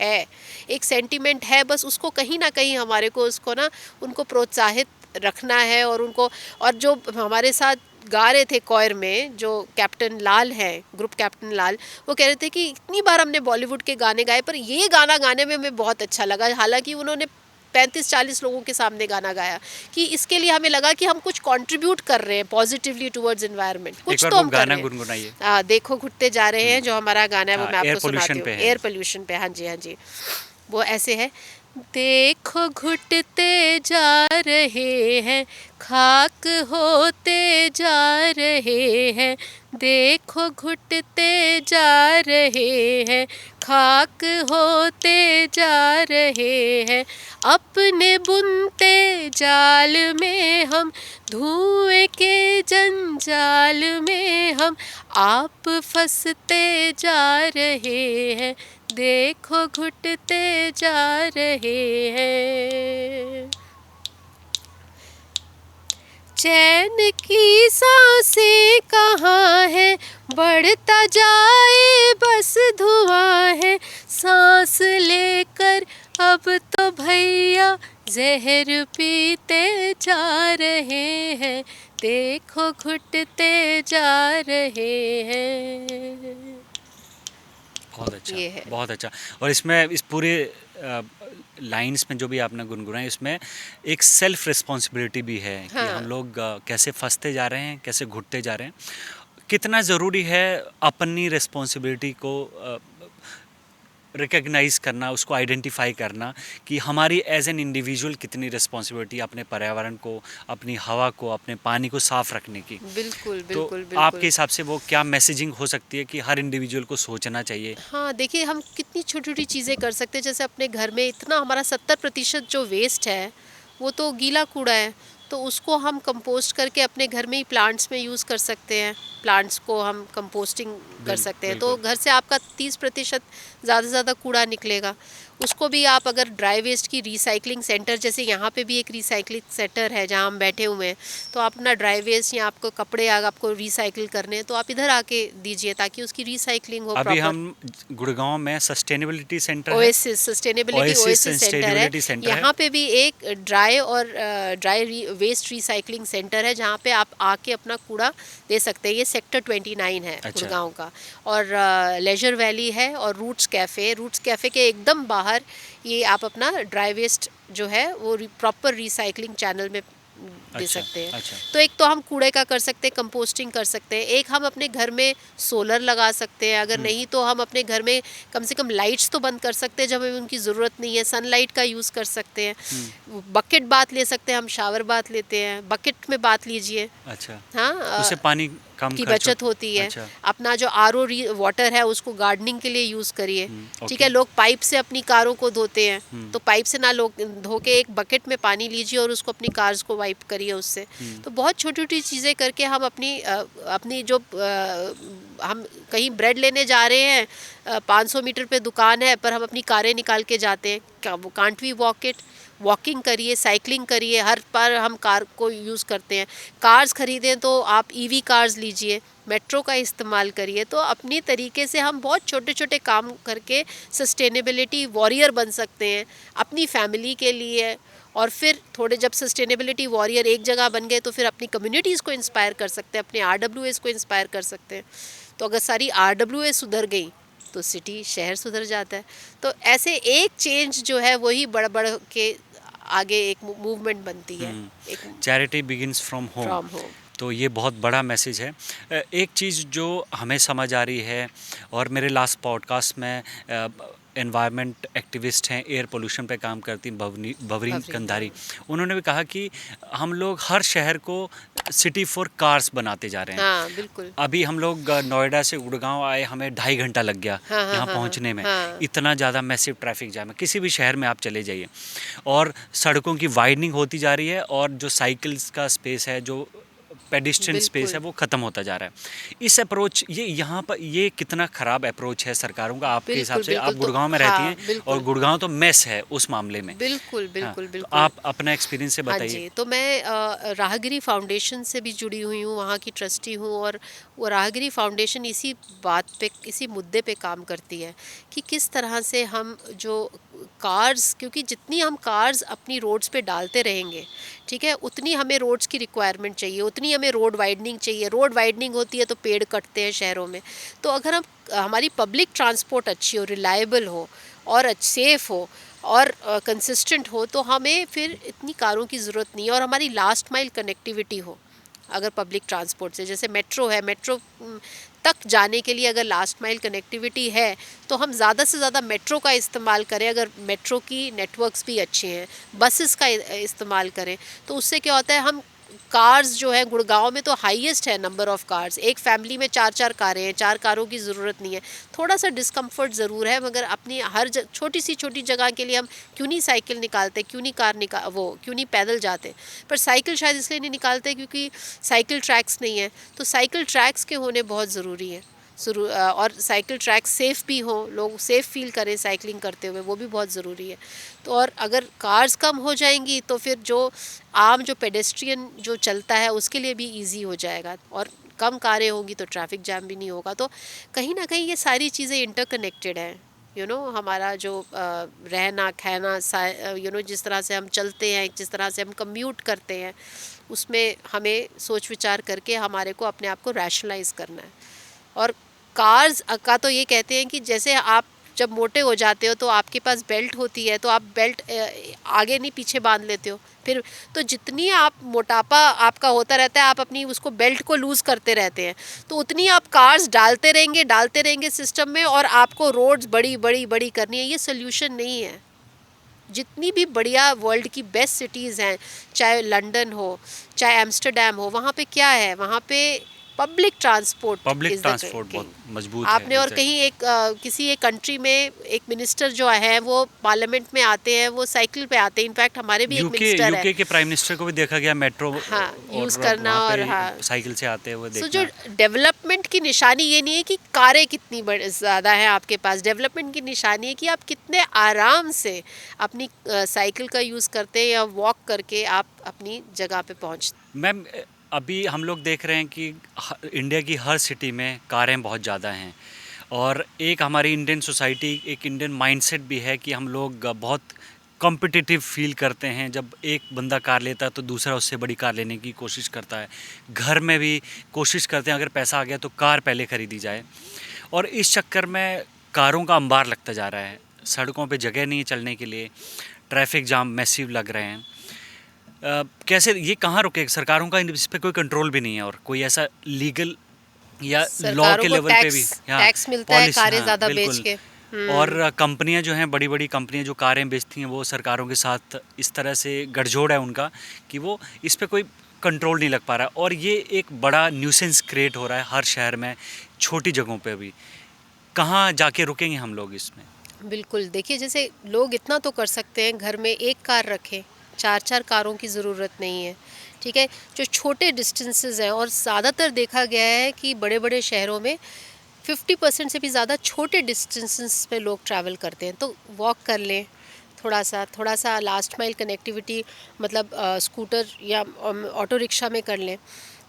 है, बस उसको कहीं ना कहीं हमारे को उसको ना उनको प्रोत्साहित रखना है। और उनको, और जो हमारे साथ गा रहे थे कॉयर में, जो कैप्टन लाल है, ग्रुप कैप्टन लाल, वो कह रहे थे कि इतनी बार हमने बॉलीवुड के गाने गाए पर ये गाना गाने में हमें बहुत अच्छा लगा। हालांकि उन्होंने 35-40 लोगों के सामने गाना गाया, कि इसके लिए हमें लगा कि हम कुछ कंट्रीब्यूट कर रहे हैं पॉजिटिवली टुवर्ड्स एनवायरनमेंट। कुछ तो हम गाना गुनगुनाइए। देखो घुटते जा रहे हैं, जो हमारा गाना है वो मैं आपको सुनाती हूँ। एयर पोल्यूशन पे। हाँ जी। वो ऐसे है। देखो घुटते जा रहे हैं, खाक होते जा रहे हैं, देखो घुटते जा रहे हैं, खाक होते जा रहे हैं, अपने बुनते जाल में हम, धुएं के जंजाल में हम, आप फंसते जा रहे हैं, देखो घुटते जा रहे हैं। चैन की सांसें कहाँ है, बढ़ता जाए बस धुआं है, सांस लेकर अब तो भैया जहर पीते जा रहे हैं, देखो घुटते जा रहे हैं। बहुत अच्छा, ये है। बहुत अच्छा। और इसमें इस पूरे लाइंस में जो भी आपने गुनगुनाई, इसमें एक सेल्फ रिस्पॉन्सिबिलिटी भी है कि हाँ। हम लोग कैसे फंसते जा रहे हैं, कैसे घुटते जा रहे हैं। कितना ज़रूरी है अपनी रिस्पॉन्सिबिलिटी को रिकग्नाइज़ करना, उसको आइडेंटिफाई करना कि हमारी एज एन इंडिविजुअल कितनी रिस्पॉन्सिबिलिटी अपने पर्यावरण को, अपनी हवा को, अपने पानी को साफ़ रखने की। बिल्कुल तो बिल्कुल आपके बिल्कुल। हिसाब से वो क्या मैसेजिंग हो सकती है कि हर इंडिविजुअल को सोचना चाहिए? हाँ, देखिए हम कितनी छोटी छोटी चीज़ें कर सकते हैं। जैसे अपने घर में इतना हमारा 70% जो वेस्ट है वो तो गीला कूड़ा है, तो उसको हम कंपोस्ट करके अपने घर में ही प्लांट्स में यूज़ कर सकते हैं। प्लांट्स को हम कंपोस्टिंग कर सकते हैं, तो बिल्कुल। घर से आपका 30% ज़्यादा से ज़्यादा कूड़ा निकलेगा। उसको भी आप अगर ड्राई वेस्ट की रिसाइकलिंग सेंटर, जैसे यहाँ पे भी एक रिसाइकलिंग सेंटर है जहाँ हम बैठे हुए हैं, तो आप अपना ड्राई वेस्ट या आपको कपड़े अगर आपको रिसाइकिल करने हैं तो आप इधर आके दीजिए ताकि उसकी रिसाइकलिंग हो अभी प्रॉपर। हम गुड़गांव में सस्टेनेबिलिटी सेंटर है, oasis sustainability oasis oasis centre है। सस्टेनेबिलिटी सेंटर है। यहाँ पे भी एक ड्राई वेस्ट रिसाइकलिंग सेंटर है जहाँ पे आप आके अपना कूड़ा दे सकते हैं। ये सेक्टर 29 है अच्छा। गुड़गांव का। और लेजर वैली है और रूट्स कैफ़े के एकदम बाहर ये आप अपना ड्राई वेस्ट जो है वो प्रॉपर रिसाइकलिंग चैनल में दे अच्छा, सकते हैं। अच्छा। तो एक तो हम कूड़े का कर सकते हैं, कंपोस्टिंग कर सकते हैं। एक हम अपने घर में सोलर लगा सकते हैं, अगर नहीं तो हम अपने घर में कम से कम लाइट्स तो बंद कर सकते हैं जब हमें उनकी ज़रूरत नहीं है। सनलाइट का यूज़ कर सकते हैं। बकेट बाथ ले सकते हैं, हम शावर बाथ लेते हैं, बकेट में बाथ लीजिए। अच्छा, हाँ, उससे पानी कम की खर्च बचत होती है। अच्छा। अपना जो आरओ वाटर है उसको गार्डनिंग के लिए यूज़ करिए। ठीक ओके। है, लोग पाइप से अपनी कारों को धोते हैं, तो पाइप से ना लोग धो के एक बकेट में पानी लीजिए और उसको अपनी कार्स को वाइप करिए उससे। तो बहुत छोटी छोटी चीज़ें करके हम अपनी जो हम कहीं ब्रेड लेने जा रहे हैं, 500 मीटर पे दुकान है पर हम अपनी कारें निकाल के जाते हैं, can't we walk it. Walking करिए, साइकिलिंग करिए, हर बार हम कार को यूज़ करते हैं। कार्स खरीदें तो आप ईवी कार्स लीजिए, मेट्रो का इस्तेमाल करिए। तो अपनी तरीके से हम बहुत छोटे छोटे काम करके सस्टेनेबिलिटी वॉरियर बन सकते हैं अपनी फैमिली के लिए। और फिर थोड़े जब सस्टेनेबिलिटी वॉरियर एक जगह बन गए तो फिर अपनी कम्युनिटीज़ को इंस्पायर कर सकते हैं, अपने RWS को इंस्पायर कर सकते हैं। तो अगर सारी RWS सुधर गई तो सिटी शहर सुधर जाता है। तो ऐसे एक चेंज जो है वही बढ़ बढ़ के आगे एक मूवमेंट बनती है, एक charity begins from home. From home. तो ये बहुत बड़ा मैसेज है। एक चीज़ जो हमें समझ आ रही है, और मेरे लास्ट पॉडकास्ट में एनवायरनमेंट एक्टिविस्ट हैं, एयर पोल्यूशन पे काम करती बवरीन कंधारी, उन्होंने भी कहा कि हम लोग हर शहर को सिटी फॉर कार्स बनाते जा रहे हैं। हाँ, बिल्कुल। अभी हम लोग नोएडा से गुड़गांव आए, हमें 2.5 घंटा लग गया हाँ, हाँ, यहाँ हाँ, पहुँचने में। हाँ। इतना ज़्यादा मैसिव ट्रैफिक जाम है, किसी भी शहर में आप चले जाइए। और सड़कों की वाइडनिंग होती जा रही है, और जो साइकिल्स का स्पेस है, जो पेडिस्ट्रियन स्पेस है, बिल्कुल। वो ख़त्म होता जा रहा है। इस अप्रोच, ये यहाँ पर ये कितना ख़राब अप्रोच है सरकारों का आपके हिसाब बिल्कुल से? आप बिल्कुल। तो गुड़गांव में रहती हाँ, हैं, और बिल्कुल गुड़गांव तो मेस है उस मामले में। बिल्कुल हाँ, बिल्कुल तो बिल्कुल। आप अपना एक्सपीरियंस से हाँ बताइए। जी, तो मैं राहगिरी फाउंडेशन से भी जुड़ी हुई हूँ, वहाँ की ट्रस्टी हूँ। और वो राहगिरी फाउंडेशन इसी बात पे, इसी मुद्दे पे काम करती है कि किस तरह से हम जो कार्स, क्योंकि जितनी हम कार्स अपनी रोड्स पे डालते रहेंगे, ठीक है, उतनी हमें रोड्स की रिक्वायरमेंट चाहिए, उतनी हमें रोड वाइडनिंग चाहिए। रोड वाइडनिंग होती है तो पेड़ कटते हैं शहरों में। तो अगर हम हमारी पब्लिक ट्रांसपोर्ट अच्छी हो, रिलायबल हो और सेफ़ हो और कंसिस्टेंट हो, तो हमें फिर इतनी कारों की ज़रूरत नहीं है। और हमारी लास्ट माइल कनेक्टिविटी हो अगर पब्लिक ट्रांसपोर्ट से, जैसे मेट्रो है, मेट्रो तक जाने के लिए अगर लास्ट माइल कनेक्टिविटी है तो हम ज़्यादा से ज़्यादा मेट्रो का इस्तेमाल करें। अगर मेट्रो की नेटवर्क्स भी अच्छे हैं, बसेस का इस्तेमाल करें, तो उससे क्या होता है, हम कार्स जो है गुड़गांव में तो हाईएस्ट है नंबर ऑफ कार्स, एक फैमिली में 4 कारें हैं, 4 कारों की ज़रूरत नहीं है। थोड़ा सा डिस्कम्फर्ट ज़रूर है, मगर अपनी हर छोटी सी छोटी जगह के लिए हम क्यों नहीं साइकिल निकालते, क्यों नहीं क्यों नहीं पैदल जाते। पर साइकिल शायद इसलिए नहीं निकालते क्योंकि साइकिल ट्रैक्स नहीं है, तो साइकिल ट्रैक्स के होने बहुत ज़रूरी है। और साइकिल ट्रैक सेफ़ भी हो, लोग सेफ़ फील करें साइकिलिंग करते हुए, वो भी बहुत ज़रूरी है। तो और अगर कार्स कम हो जाएंगी तो फिर जो आम जो पेडेस्ट्रियन जो चलता है उसके लिए भी इजी हो जाएगा, और कम कारें होंगी तो ट्रैफिक जैम भी नहीं होगा। तो कहीं ना कहीं ये सारी चीज़ें इंटरकनेक्टेड हैं। हमारा जो रहना खाना, जिस तरह से हम चलते हैं, जिस तरह से हम कम्यूट करते हैं, उसमें हमें सोच विचार करके हमारे को अपने आप को रैशनलाइज करना है। और कार्स का तो ये कहते हैं कि जैसे आप जब मोटे हो जाते हो तो आपके पास बेल्ट होती है, तो आप बेल्ट आगे नहीं पीछे बांध लेते हो, फिर तो जितनी आप मोटापा आपका होता रहता है, आप अपनी उसको बेल्ट को लूज़ करते रहते हैं, तो उतनी आप कार्स डालते रहेंगे सिस्टम में, और आपको रोड्स बड़ी बड़ी बड़ी करनी है। ये सोल्यूशन नहीं है। जितनी भी बढ़िया वर्ल्ड की बेस्ट सिटीज़ हैं, चाहे लंदन हो, चाहे एम्स्टर्डम हो, वहाँ पे क्या है, वहाँ पे पब्लिक ट्रांसपोर्ट बहुत मजबूत है। आपने और कहीं किसी एक कंट्री में एक मिनिस्टर जो है वो पार्लियामेंट में आते हैं, वो साइकिल पे आते हैं। इनफैक्ट हमारे भी एक मिनिस्टर है, यूके के प्राइम मिनिस्टर को भी देखा गया मेट्रो यूज़ करना, और साइकिल से आते हुए देखना। जो डेवलपमेंट की निशानी ये नहीं है कि कारें कितनी ज़्यादा हैं आपके पास, डेवलपमेंट की निशानी है कि आप कितने आराम से अपनी साइकिल का यूज़ करते हैं या वॉक करके आप अपनी जगह पे पहुँचते। मैम, अभी हम लोग देख रहे हैं कि इंडिया की हर सिटी में कारें बहुत ज़्यादा हैं, और एक हमारी इंडियन सोसाइटी, एक इंडियन माइंडसेट भी है कि हम लोग बहुत कॉम्पिटिटिव फील करते हैं। जब एक बंदा कार लेता है तो दूसरा उससे बड़ी कार लेने की कोशिश करता है। घर में भी कोशिश करते हैं अगर पैसा आ गया तो कार पहले ख़रीदी जाए, और इस चक्कर में कारों का अंबार लगता जा रहा है। सड़कों पे जगह नहीं है चलने के लिए, ट्रैफिक जाम मैसिव लग रहे हैं। कैसे ये कहाँ रुके? सरकारों का इस पे कोई कंट्रोल भी नहीं है, और कोई ऐसा लीगल या लॉ के लेवल पे भी टैक्स मिलता है कारें ज़्यादा बेच के। और कंपनियां जो हैं, बड़ी बड़ी कंपनियां जो कारें बेचती हैं, वो सरकारों के साथ इस तरह से गठजोड़ है उनका कि वो इस पे कोई कंट्रोल नहीं लग पा रहा, और ये एक बड़ा न्यूसेंस क्रिएट हो रहा है हर शहर में, छोटी जगहों पे भी। कहाँ जाके रुकेंगे हम लोग इसमें? बिल्कुल, देखिए जैसे लोग इतना तो कर सकते हैं, घर में एक कार रखें, 4 कारों की ज़रूरत नहीं है, ठीक है। जो छोटे डिस्टेंसेस हैं, और ज़्यादातर देखा गया है कि बड़े बड़े शहरों में 50% से भी ज़्यादा छोटे डिस्टेंसेस पे लोग ट्रैवल करते हैं, तो वॉक कर लें, थोड़ा सा लास्ट माइल कनेक्टिविटी, मतलब स्कूटर या ऑटो रिक्शा में कर लें,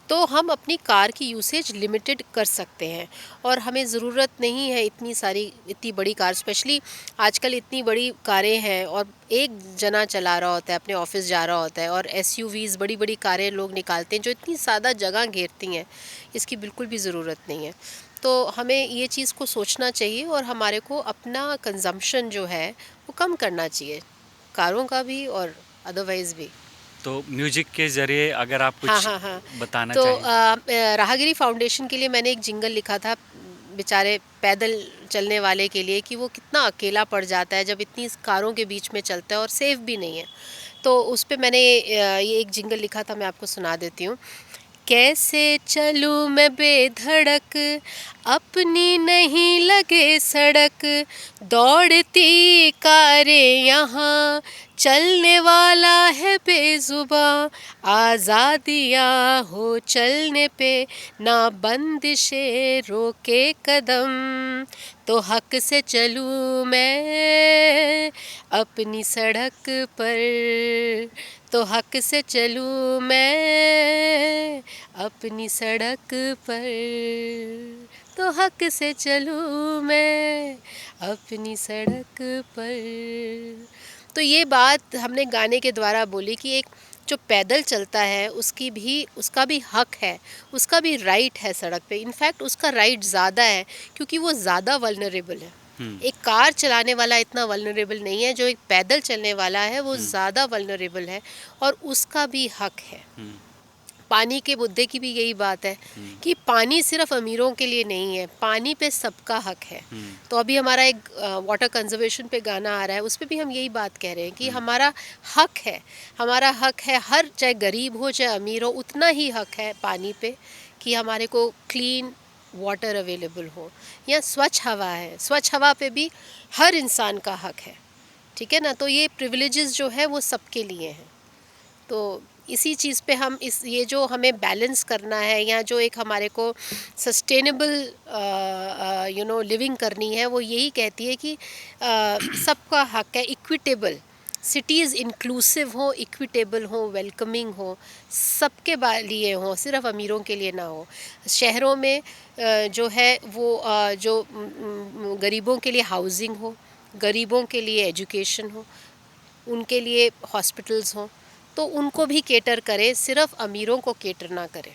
तो हम अपनी कार की यूसेज लिमिटेड कर सकते हैं। और हमें ज़रूरत नहीं है इतनी बड़ी कार, स्पेशली आजकल इतनी बड़ी कारें हैं और एक जना चला रहा होता है, अपने ऑफिस जा रहा होता है, और SUVs बड़ी बड़ी कारें लोग निकालते हैं जो इतनी ज़्यादा जगह घेरती हैं। इसकी बिल्कुल भी ज़रूरत नहीं है। तो हमें ये चीज़ को सोचना चाहिए, और हमारे को अपना कंजम्पशन जो है वो कम करना चाहिए, कारों का भी और अदरवाइज़ भी। तो म्यूजिक के ज़रिए अगर आप कुछ बताना तो चाहें। राहगिरी फाउंडेशन के लिए मैंने एक जिंगल लिखा था, बेचारे पैदल चलने वाले के लिए, कि वो कितना अकेला पड़ जाता है जब इतनी कारों के बीच में चलता है, और सेफ भी नहीं है। तो उस पे मैंने ये एक जिंगल लिखा था, मैं आपको सुना देती हूँ। कैसे चलूँ मैं बेधड़क, अपनी नहीं लगे सड़क, दौड़ती कारें यहाँ, चलने वाला है बेजुबां, आज़ादियाँ हो चलने पे, ना बंदिशे रोके कदम, तो हक से चलूँ मैं अपनी सड़क पर, तो हक से चलूँ मैं अपनी सड़क पर, तो हक से चलूँ मैं अपनी सड़क पर। तो ये बात हमने गाने के द्वारा बोली कि एक जो पैदल चलता है उसका भी हक है, उसका भी राइट है सड़क पे। इनफैक्ट उसका राइट ज़्यादा है क्योंकि वो ज़्यादा वल्नरेबल है। एक कार चलाने वाला इतना वल्नरेबल नहीं है, जो एक पैदल चलने वाला है वो ज़्यादा वल्नरेबल है, और उसका भी हक है। पानी के मुद्दे की भी यही बात है कि पानी सिर्फ अमीरों के लिए नहीं है, पानी पे सबका हक है। तो अभी हमारा एक वाटर कंजर्वेशन पे गाना आ रहा है, उस पे भी हम यही बात कह रहे हैं कि हमारा हक है, हमारा हक है, हर चाहे गरीब हो चाहे अमीर हो उतना ही हक है पानी पे, कि हमारे को क्लीन वाटर अवेलेबल हो, या स्वच्छ हवा है, स्वच्छ हवा पे भी हर इंसान का हक है, ठीक है ना। तो ये प्रिविलेजेस जो है वो सबके लिए हैं। तो इसी चीज़ पे हम ये जो हमें बैलेंस करना है, या जो एक हमारे को सस्टेनेबल लिविंग करनी है, वो यही कहती है कि सबका हक है, इक्विटेबल सिटीज़ इंक्लूसिव हो, इक्विटेबल हो, वेलकमिंग हो, सबके लिए हो, सिर्फ अमीरों के लिए ना हो। शहरों में जो है वो जो गरीबों के लिए हाउसिंग हो, गरीबों के लिए एजुकेशन हो, उनके लिए हॉस्पिटल्स हों, तो उनको भी केटर करे, सिर्फ अमीरों को केटर ना करे।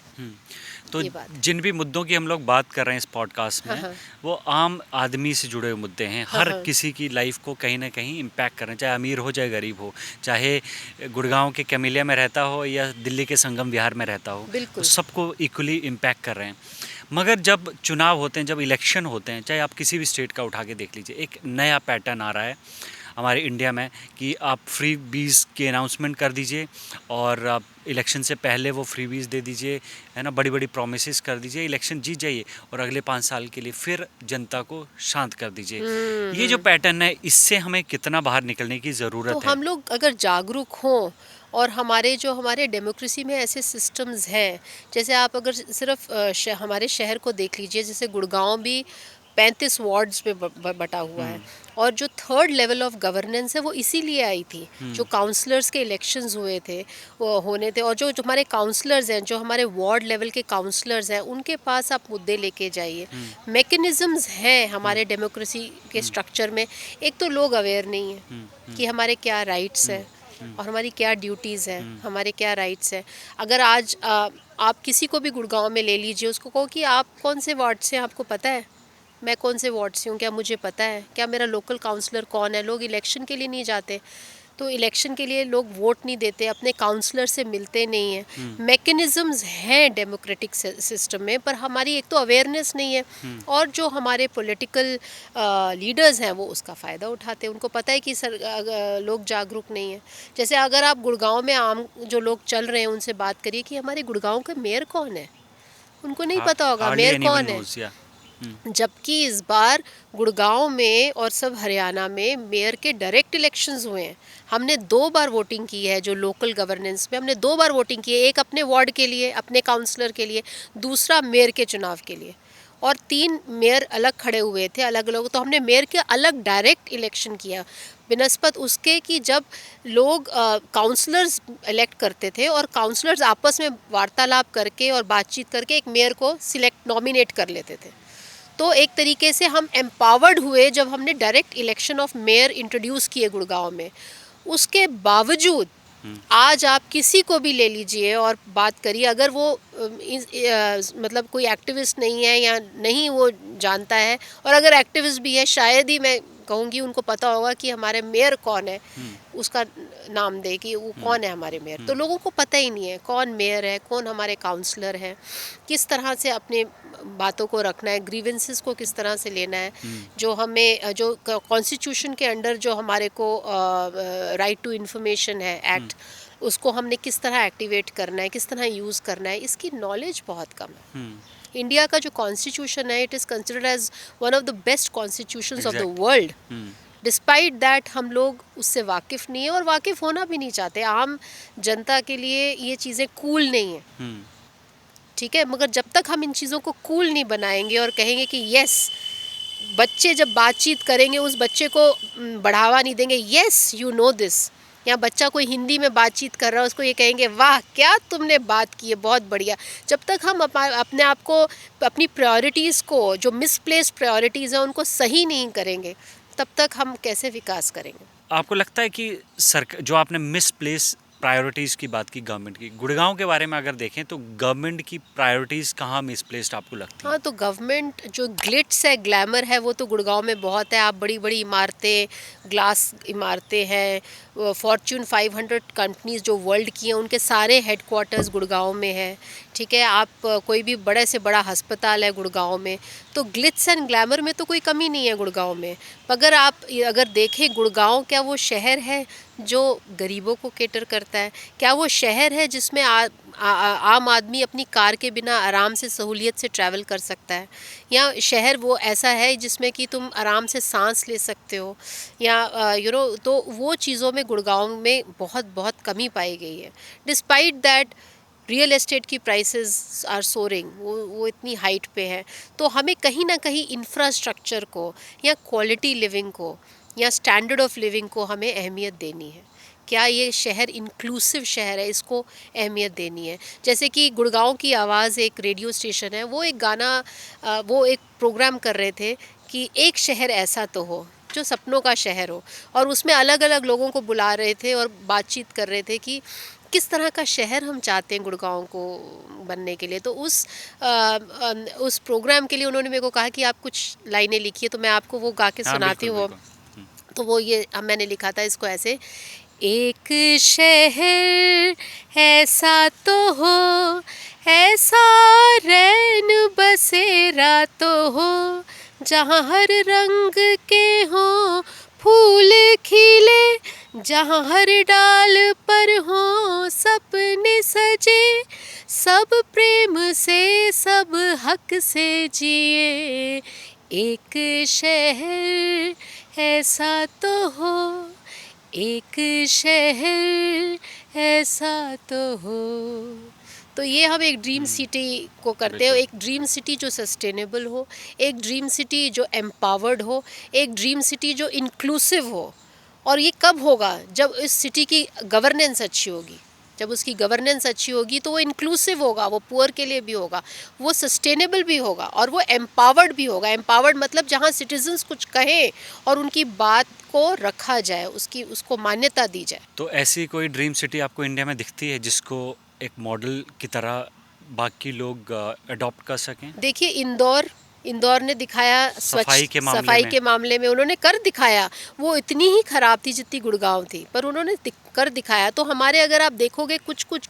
तो ये बात। जिन भी मुद्दों की हम लोग बात कर रहे हैं इस पॉडकास्ट में, हाँ। वो आम आदमी से जुड़े हुए मुद्दे हैं। हाँ, हर हाँ। किसी की लाइफ को कहीं ना कहीं इम्पैक्ट कर रहे हैं, चाहे अमीर हो चाहे गरीब हो, चाहे गुड़गांव के कैमिलिया में रहता हो या दिल्ली के संगम विहार में रहता हो, बिल्कुल। तो सबको इक्वली इम्पैक्ट कर रहे हैं। मगर जब चुनाव होते हैं, जब इलेक्शन होते हैं, चाहे आप किसी भी स्टेट का उठा के देख लीजिए, एक नया पैटर्न आ रहा है हमारे इंडिया में कि आप फ्री बीज की अनाउंसमेंट कर दीजिए और आप इलेक्शन से पहले वो फ्री बीज दे दीजिए, है ना, बड़ी बड़ी प्रोमिसेस कर दीजिए, इलेक्शन जीत जाइए और अगले 5 साल के लिए फिर जनता को शांत कर दीजिए। ये जो पैटर्न है, इससे हमें कितना बाहर निकलने की ज़रूरत तो है? हम लोग अगर जागरूक हों, और हमारे डेमोक्रेसी में ऐसे सिस्टम्स हैं, जैसे आप अगर सिर्फ हमारे शहर को देख लीजिए, जैसे गुड़गांव भी 35 वार्ड्स में बटा हुआ है, और जो थर्ड लेवल ऑफ गवर्नेंस है वो इसीलिए आई थी, जो काउंसलर्स के इलेक्शंस हुए थे, वो होने थे, और जो हमारे काउंसलर्स हैं, जो हमारे वार्ड लेवल के काउंसलर्स हैं, उनके पास आप मुद्दे लेके जाइए। मैकेनिज़म्स हैं हमारे डेमोक्रेसी के स्ट्रक्चर में। एक तो लोग अवेयर नहीं हैं कि हमारे क्या राइट्स हैं और हमारी क्या ड्यूटीज़ हैं, हमारे क्या राइट्स हैं। अगर आज आप किसी को भी गुड़गांव में ले लीजिए, उसको कहो कि आप कौन से वार्ड से हैं, आपको पता है मैं कौन से वार्ड से हूँ, क्या मुझे पता है, क्या मेरा लोकल काउंसलर कौन है। लोग इलेक्शन के लिए नहीं जाते, तो इलेक्शन के लिए लोग वोट नहीं देते, अपने काउंसलर से मिलते नहीं हैं। मैकेनिज़म्स हैं डेमोक्रेटिक सिस्टम में, पर हमारी एक तो अवेयरनेस नहीं है, और जो हमारे पॉलिटिकल लीडर्स हैं वो उसका फ़ायदा उठाते हैं। उनको पता है कि लोग जागरूक नहीं हैं। जैसे अगर आप गुड़गांव में आम जो लोग चल रहे हैं उनसे बात करिए कि हमारे गुड़गांव का मेयर कौन है, उनको नहीं पता होगा मेयर कौन है। जबकि इस बार गुड़गांव में और सब हरियाणा में मेयर के डायरेक्ट इलेक्शंस हुए हैं। हमने 2 बार वोटिंग की है, जो लोकल गवर्नेंस में हमने 2 बार वोटिंग की है, एक अपने वार्ड के लिए, अपने काउंसलर के लिए, दूसरा मेयर के चुनाव के लिए, और 3 मेयर अलग खड़े हुए थे, अलग अलग। तो हमने मेयर के अलग डायरेक्ट इलेक्शन किया, बिनस्पत उसके कि जब लोग काउंसलर्स इलेक्ट करते थे, और काउंसलर्स आपस में वार्तालाप करके और बातचीत करके एक मेयर को नॉमिनेट कर लेते थे। तो एक तरीके से हम एम्पावर्ड हुए जब हमने direct election of mayor introduce किए गुड़गांव में। उसके बावजूद आज आप किसी को भी ले लीजिए और बात करिए, अगर वो मतलब कोई एक्टिविस्ट नहीं है या नहीं वो जानता है, और अगर एक्टिविस्ट भी है शायद ही मैं कहूँगी उनको पता होगा कि हमारे मेयर कौन है, उसका नाम दे कि वो कौन है हमारे मेयर। तो लोगों को पता ही नहीं है कौन मेयर है, कौन हमारे काउंसलर है, किस तरह से अपने बातों को रखना है, ग्रीवेंसेस को किस तरह से लेना है, जो हमें जो कॉन्स्टिट्यूशन के अंडर जो हमारे को राइट टू इन्फॉर्मेशन है एक्ट, उसको हमने किस तरह एक्टिवेट करना है, किस तरह यूज़ करना है, इसकी नॉलेज बहुत कम है। इंडिया का जो कॉन्स्टिट्यूशन है, it is considered as one of the best constitutions of the world. Despite that हम लोग उससे वाकिफ़ नहीं है, और वाकिफ़ होना भी नहीं चाहते। आम जनता के लिए ये चीज़ें कूल नहीं है, ठीक है। मगर जब तक हम इन चीज़ों को कूल नहीं बनाएंगे और कहेंगे कि यस, बच्चे जब बातचीत करेंगे उस बच्चे को बढ़ावा नहीं देंगे, यस यू नो दिस, या बच्चा कोई हिंदी में बातचीत कर रहा है उसको ये कहेंगे वाह क्या तुमने बात की है, बहुत बढ़िया। जब तक हम अपने आप को, अपनी प्रायोरिटीज़ को, जो मिसप्लेस्ड प्रायोरिटीज़ हैं उनको सही नहीं करेंगे, तब तक हम कैसे विकास करेंगे। आपको लगता है कि जो आपने मिसप्लेस प्रायोरिटीज़ की बात की गवर्नमेंट की, गुड़गांव के बारे में अगर देखें तो गवर्नमेंट की प्रायोरिटीज़ कहाँ मिसप्लेस्ड आपको लगती है? हाँ, तो गवर्नमेंट जो ग्लिट्स है, ग्लैमर है, वो तो गुड़गांव में बहुत है। आप बड़ी-बड़ी इमारतें, ग्लास इमारतें हैं, फॉर्च्यून 500 कंपनीज़ जो वर्ल्ड की हैं, उनके सारे हेडक्वार्टर्स गुड़गांव में है, ठीक है? आप कोई भी बड़े से बड़ा अस्पताल है गुड़गांव में, तो ग्लिट्स एंड ग्लैमर में तो कोई कमी नहीं है गुड़गांव में। मगर आप अगर देखें गुड़गांव क्या वो शहर है जो गरीबों को कैटर करता है? क्या वो शहर है जिसमें आम आदमी अपनी कार के बिना आराम से सहूलियत से ट्रैवल कर सकता है? या शहर वो ऐसा है जिसमें कि तुम आराम से सांस ले सकते हो? या तो वो चीज़ों में गुड़गांव में बहुत बहुत कमी पाई गई है। डिस्पाइट दैट रियल एस्टेट की प्राइसेस आर सोरिंग, वो इतनी हाइट पे है। तो हमें कहीं ना कहीं इंफ्रास्ट्रक्चर को या क्वालिटी लिविंग को या स्टैंडर्ड ऑफ लिविंग को हमें अहमियत देनी है। क्या ये शहर इंक्लूसिव शहर है, इसको अहमियत देनी है। जैसे कि गुड़गांव की आवाज़ एक रेडियो स्टेशन है, वो एक गाना वो एक प्रोग्राम कर रहे थे कि एक शहर ऐसा तो हो जो सपनों का शहर हो, और उसमें अलग अलग लोगों को बुला रहे थे और बातचीत कर रहे थे कि किस तरह का शहर हम चाहते हैं गुड़गांव को बनने के लिए। तो उस प्रोग्राम के लिए उन्होंने मेरे को कहा कि आप कुछ लाइनें लिखिए, तो मैं आपको वो गा के हाँ, सुनाती बिल्कुल, हूँ। बिल्कुल। तो वो ये मैंने लिखा था इसको ऐसे: एक शहर ऐसा तो हो, ऐसा रैन बसेरा तो हो, जहाँ हर रंग के हो फूल खिले, जहाँ हर डाल पर हो सपने सजे, सब प्रेम से सब हक से जिए। एक शहर ऐसा तो हो, एक शहर ऐसा तो हो। तो ये हम एक ड्रीम सिटी को करते हैं, एक ड्रीम सिटी जो सस्टेनेबल हो, एक ड्रीम सिटी जो एम्पावर्ड हो, एक ड्रीम सिटी जो इंक्लूसिव हो। और ये कब होगा? जब इस सिटी की गवर्नेंस अच्छी होगी। जब उसकी गवर्नेंस अच्छी होगी तो वो इंक्लूसिव होगा, वो पुअर के लिए भी होगा, वो सस्टेनेबल भी होगा और वो एम्पावर्ड भी होगा। एम्पावर्ड मतलब जहाँ सिटीजन्स कुछ कहें और उनकी बात को रखा जाए, उसको मान्यता दी जाए। तो ऐसी कोई ड्रीम सिटी आपको इंडिया में दिखती है जिसको एक मॉडल की तरह बाकी लोग अडॉप्ट कर सकें? देखिए, इंदौर ने दिखाया सफाई के मामले सफाई में। के मामले में उन्होंने कर दिखाया। वो इतनी ही खराब थी जितनी गुड़गांव थी, पर उन्होंने कर दिखाया। तो हमारे अगर आप देखोगे कुछ कुछ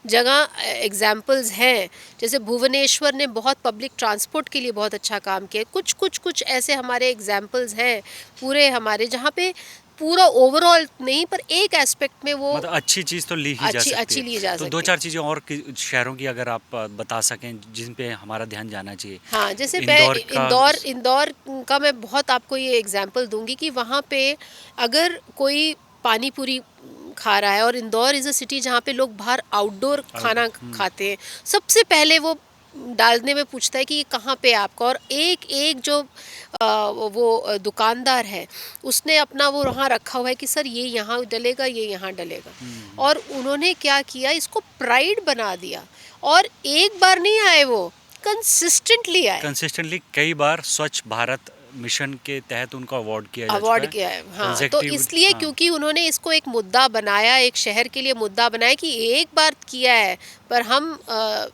जगह एग्जाम्पल्स हैं, जैसे भुवनेश्वर ने बहुत पब्लिक ट्रांसपोर्ट के लिए बहुत अच्छा काम किया। कुछ ऐसे हमारे एग्जाम्पल्स हैं पूरे हमारे, जहाँ पे पूरा ओवरऑल नहीं पर एक एस्पेक्ट में वो मतलब अच्छी चीज़ तो ली ही जा सकती अच्छी है। ली जा तो सकती दो है। चार चीज़ें और शहरों की अगर आप बता सकें जिन पे हमारा ध्यान जाना चाहिए। हाँ, जैसे मैं इंदौर का इंदौर का मैं बहुत आपको ये एग्जांपल दूंगी कि वहाँ पे अगर कोई पानी पूरी खा रहा है, और इंदौर इज़ अ सिटी जहाँ पे लोग बाहर आउटडोर खाना खाते हैं, सबसे पहले वो डालने में पूछता है कि ये कहाँ पे है आपका। और एक एक जो वो दुकानदार है उसने अपना वो वहाँ रखा हुआ है कि सर ये यहाँ डलेगा, ये यहाँ डलेगा। और उन्होंने क्या किया, इसको प्राइड बना दिया। और एक बार नहीं आए, वो कंसिस्टेंटली आए, कंसिस्टेंटली कई बार स्वच्छ भारत मिशन के तहत उनको अवार्ड किया जा चुका अवार्ड है। किया है। हाँ, तो Consecutive, इसलिए हाँ। क्योंकि उन्होंने इसको एक मुद्दा बनाया, एक शहर के लिए मुद्दा बनाया कि एक बार किया है पर हम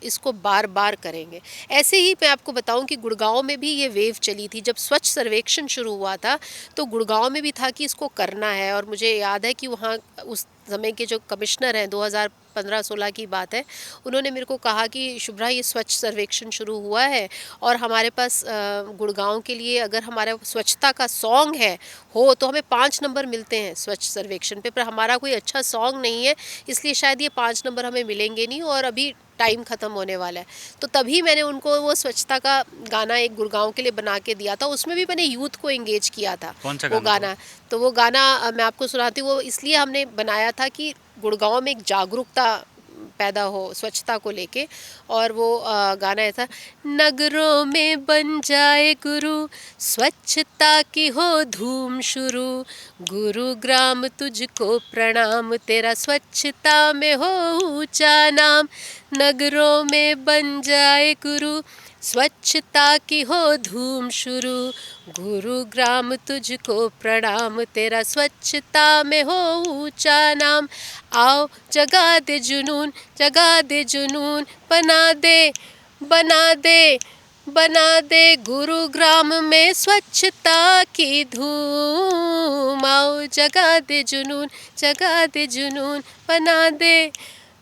इसको बार बार करेंगे। ऐसे ही मैं आपको बताऊं कि गुड़गांव में भी ये वेव चली थी। जब स्वच्छ सर्वेक्षण शुरू हुआ था तो गुड़गांव में भी था कि इसको करना है। और मुझे याद है कि वहाँ उस समय के जो कमिश्नर हैं, 2015-16 की बात है, उन्होंने मेरे को कहा कि शुभ्रा ये स्वच्छ सर्वेक्षण शुरू हुआ है और हमारे पास गुड़गांव के लिए अगर हमारा स्वच्छता का सॉन्ग है हो तो हमें 5 नंबर मिलते हैं स्वच्छ सर्वेक्षण पे, पर हमारा कोई अच्छा सॉन्ग नहीं है, इसलिए शायद ये 5 नंबर हमें मिलेंगे नहीं और अभी टाइम ख़त्म होने वाला है। तो तभी मैंने उनको वो स्वच्छता का गाना एक गुड़गांव के लिए बना के दिया था। उसमें भी मैंने यूथ को एंगेज किया था। कौन सा वो गाना गाना, तो वो गाना मैं आपको सुनाती हूँ। वो इसलिए हमने बनाया था कि गुड़गांव में एक जागरूकता पैदा हो स्वच्छता को लेके। और वो गाना ऐसा: नगरों में बन जाए गुरु, स्वच्छता की हो धूम शुरू, गुरुग्राम तुझको प्रणाम, तेरा स्वच्छता में हो ऊंचा नाम, नगरों में बन जाए गुरु, स्वच्छता की हो धूम शुरू। गुरुग्राम तुझको प्रणाम, तेरा स्वच्छता में हो ऊंचा नाम। आओ जगा दे जुनून, जगा दे जुनून, बना दे बना दे गुरुग्राम में स्वच्छता की धूम। आओ जगा दे जुनून, जगा दे जुनून,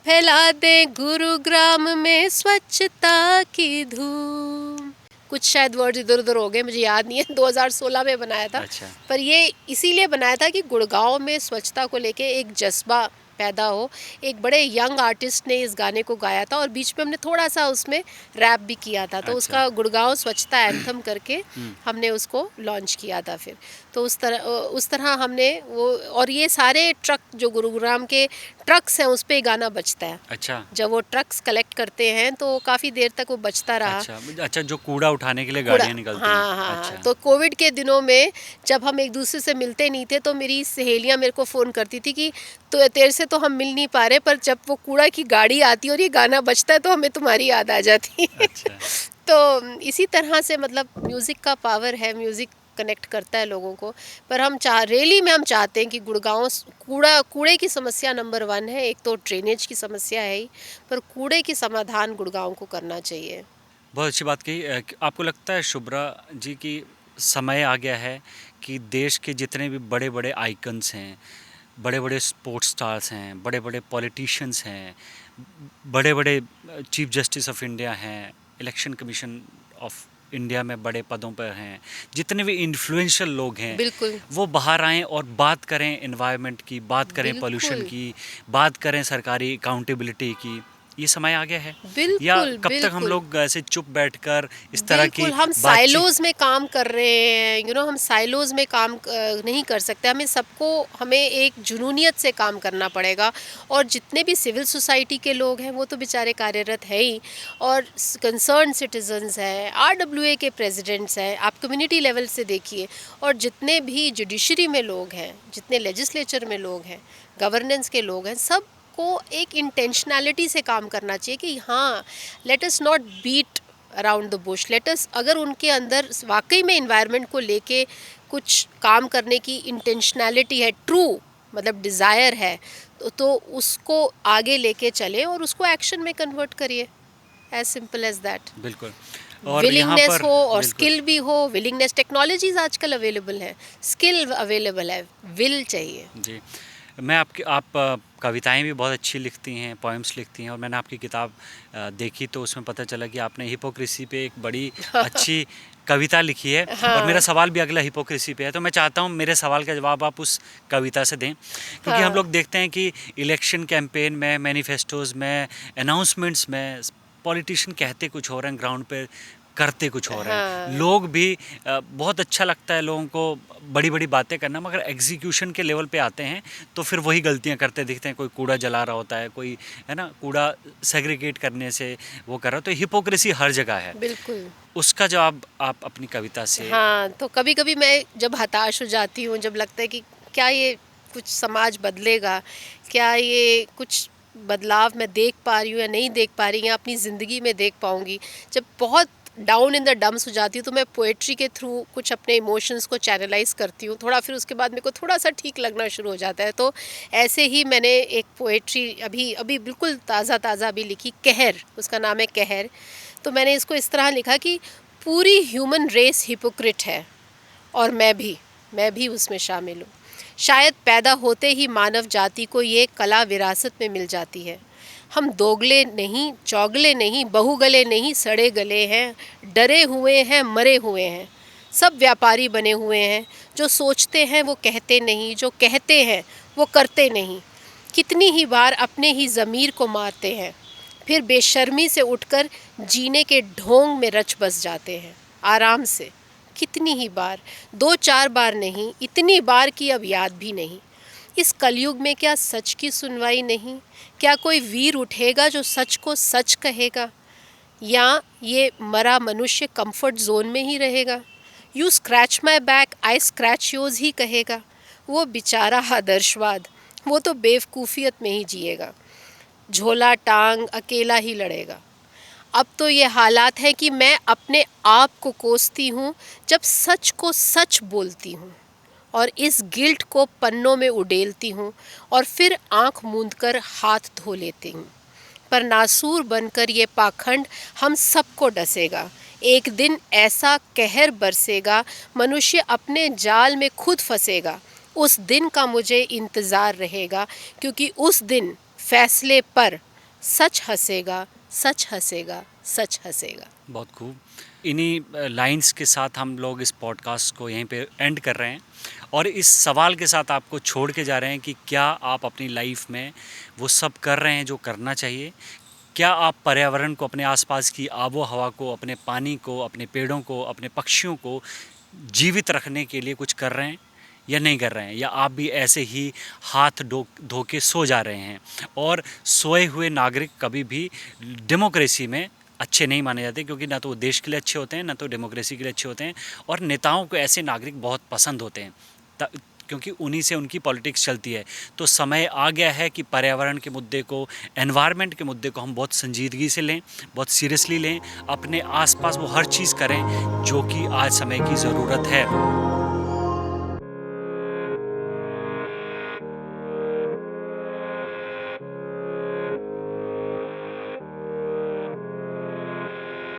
फैला दे गुरुग्राम में स्वच्छता की धूम। कुछ शायद वर्ड इधर उधर हो गए, मुझे याद नहीं है। 2016 में बनाया था। अच्छा। पर ये इसीलिए बनाया था कि गुड़गांव में स्वच्छता को लेके एक जज्बा पैदा हो। एक बड़े यंग आर्टिस्ट ने इस गाने को गाया था और बीच में हमने थोड़ा सा उसमें रैप भी किया था। तो अच्छा। उसका गुड़गांव स्वच्छता एंथम करके हमने उसको लॉन्च किया था फिर। तो उस तरह हमने वो, और ये सारे ट्रक जो गुरुग्राम के ट्रक्स हैं उस पे गाना बजता है। अच्छा। जब वो ट्रक्स कलेक्ट करते हैं तो काफ़ी देर तक वो बजता रहा। अच्छा, जो कूड़ा उठाने के लिए गाड़ियाँ निकलती हैं। हाँ। अच्छा। तो कोविड के दिनों में जब हम एक दूसरे से मिलते नहीं थे तो मेरी सहेलियाँ मेरे को फ़ोन करती थी कि तो तेरे से तो हम मिल नहीं पा रहे, पर जब वो कूड़ा की गाड़ी आती है और ये गाना बजता है तो हमें तुम्हारी याद आ जाती है। अच्छा। तो इसी तरह से मतलब म्यूज़िक का पावर है, म्यूज़िक कनेक्ट करता है लोगों को। पर हम रैली में हम चाहते हैं कि गुड़गांव कूड़े की समस्या नंबर 1 है। एक तो ड्रेनेज की समस्या है ही, पर कूड़े की समाधान गुड़गांव को करना चाहिए। बहुत अच्छी बात कही। आपको लगता है शुभ्रा जी कि समय आ गया है कि देश के जितने भी बड़े बड़े आइकन्स हैं, बड़े बड़े स्पोर्ट्स स्टार्स हैं, बड़े बड़े पॉलिटिशियंस हैं, बड़े बड़े चीफ जस्टिस ऑफ इंडिया हैं, इलेक्शन कमीशन ऑफ इंडिया में बड़े पदों पर हैं, जितने भी इन्फ्लुएंशियल लोग हैं, बिल्कुल वो बाहर आएँ और बात करें एनवायरनमेंट की, बात करें पोल्यूशन बिल्कुल की, बात करें सरकारी अकाउंटेबिलिटी की। ये समय आ गया है, या बिल्कुल कब तक हम बिल्कुल लोग ऐसे चुप बैठकर इस तरह की बिल्कुल हम बातचीत? साइलोज में काम कर रहे हैं। हम साइलोज में काम नहीं कर सकते। हमें एक जुनूनियत से काम करना पड़ेगा। और जितने भी सिविल सोसाइटी के लोग हैं वो तो बेचारे कार्यरत है ही, और कंसर्न सिटीजन्स हैं, RWA के प्रेसिडेंट्स हैं, आप कम्युनिटी लेवल से देखिए, और जितने भी जुडिशरी में लोग हैं, जितने लेजिस्लेचर में लोग हैं, गवर्नेंस के लोग हैं, सब को एक इंटेंशनैलिटी से काम करना चाहिए कि हाँ, let us not beat around the bush. Let us, अगर उनके अंदर वाकई में इन्वायरमेंट को लेके कुछ काम करने की इंटेंशनैलिटी है, ट्रू मतलब डिज़ायर है, तो उसको आगे लेके चले और उसको एक्शन में कन्वर्ट करिए। As simple as that. बिल्कुल। और यहाँ विलिंगनेस पर हो और बिल्कुल स्किल भी हो। विलिंगनेस, टेक्नोलॉजीज आजकल अवेलेबल है, स्किल अवेलेबल है, विल चाहिए। जी। आप कविताएं भी बहुत अच्छी लिखती हैं, पोएम्स लिखती हैं, और मैंने आपकी किताब देखी तो उसमें पता चला कि आपने हिपोक्रेसी पे एक बड़ी अच्छी कविता लिखी है। और मेरा हाँ सवाल भी अगला हिपोक्रेसी पे है, तो मैं चाहता हूँ मेरे सवाल का जवाब आप उस कविता से दें, क्योंकि हम हाँ लोग देखते हैं कि इलेक्शन कैंपेन में, मैनिफेस्टोज़ में, अनाउंसमेंट्स में पॉलिटिशियन कहते कुछ हो रहे हैं, ग्राउंड पे करते कुछ हो रहे हैं। हाँ लोग भी बहुत अच्छा लगता है लोगों को बड़ी बड़ी बातें करना, मगर एग्जीक्यूशन के लेवल पे आते हैं तो फिर वही गलतियां करते दिखते हैं। कोई कूड़ा जला रहा होता है, कोई है ना, कूड़ा सेग्रीगेट करने से वो कर रहा है। तो हिपोक्रेसी हर जगह है। बिल्कुल। उसका जवाब आप अपनी कविता से। हाँ, तो कभी कभी मैं जब हताश हो जाती हूँ, जब लगता है कि क्या ये कुछ समाज बदलेगा, क्या ये कुछ बदलाव मैं देख पा रही हूँ या नहीं देख पा रही, या अपनी ज़िंदगी में देख पाऊँगी, जब बहुत डाउन इन द डम्स हो जाती हूँ, तो मैं पोएट्री के थ्रू कुछ अपने इमोशंस को चैनलाइज करती हूँ थोड़ा। फिर उसके बाद मेरे को थोड़ा सा ठीक लगना शुरू हो जाता है। तो ऐसे ही मैंने एक पोएट्री अभी अभी बिल्कुल ताज़ा अभी लिखी, कहर, उसका नाम है कहर। तो मैंने इसको इस तरह लिखा कि पूरी ह्यूमन रेस हिपोक्रिट है, और मैं भी उसमें शामिल हूँ। शायद पैदा होते ही मानव जाति को ये कला विरासत में मिल जाती है। हम दोगले नहीं, चौगले नहीं, बहुगले नहीं, सड़े गले हैं, डरे हुए हैं, मरे हुए हैं। सब व्यापारी बने हुए हैं। जो सोचते हैं वो कहते नहीं, जो कहते हैं वो करते नहीं। कितनी ही बार अपने ही ज़मीर को मारते हैं, फिर बेशर्मी से उठकर जीने के ढोंग में रच बस जाते हैं आराम से। कितनी ही बार, 2-4 बार नहीं, इतनी बार कि अब याद भी नहीं। इस कलयुग में क्या सच की सुनवाई नहीं? क्या कोई वीर उठेगा जो सच को सच कहेगा, या ये मरा मनुष्य कंफर्ट जोन में ही रहेगा? You scratch my back, I scratch yours ही कहेगा। वो बेचारा आदर्शवाद, वो तो बेवकूफ़ियत में ही जिएगा। झोला टांग अकेला ही लड़ेगा। अब तो ये हालात है कि मैं अपने आप को कोसती हूँ जब सच को सच बोलती हूँ और इस गिल्ट को पन्नों में उडेलती हूँ और फिर आँख मूंदकर हाथ धो लेती हूँ। पर नासूर बनकर ये पाखंड हम सबको डसेगा। एक दिन ऐसा कहर बरसेगा, मनुष्य अपने जाल में खुद फंसेगा। उस दिन का मुझे इंतज़ार रहेगा, क्योंकि उस दिन फैसले पर सच हंसेगा, सच हंसेगा, सच हंसेगा। बहुत खूब। इन्हीं लाइंस के साथ हम लोग इस पॉडकास्ट को यहीं पे एंड कर रहे हैं और इस सवाल के साथ आपको छोड़ के जा रहे हैं कि क्या आप अपनी लाइफ में वो सब कर रहे हैं जो करना चाहिए? क्या आप पर्यावरण को, अपने आसपास की आबो हवा को, अपने पानी को, अपने पेड़ों को, अपने पक्षियों को जीवित रखने के लिए कुछ कर रहे हैं या नहीं कर रहे हैं? या आप भी ऐसे ही हाथ धो के सो जा रहे हैं? और सोए हुए नागरिक कभी भी डेमोक्रेसी में अच्छे नहीं माने जाते, क्योंकि ना तो वो देश के लिए अच्छे होते हैं, ना तो डेमोक्रेसी के लिए अच्छे होते हैं। और नेताओं को ऐसे नागरिक बहुत पसंद होते हैं क्योंकि उन्हीं से उनकी पॉलिटिक्स चलती है। तो समय आ गया है कि पर्यावरण के मुद्दे को, एनवायरनमेंट के मुद्दे को हम बहुत संजीदगी से लें, बहुत सीरियसली लें। अपने आसपास वो हर चीज़ करें जो कि आज समय की ज़रूरत है।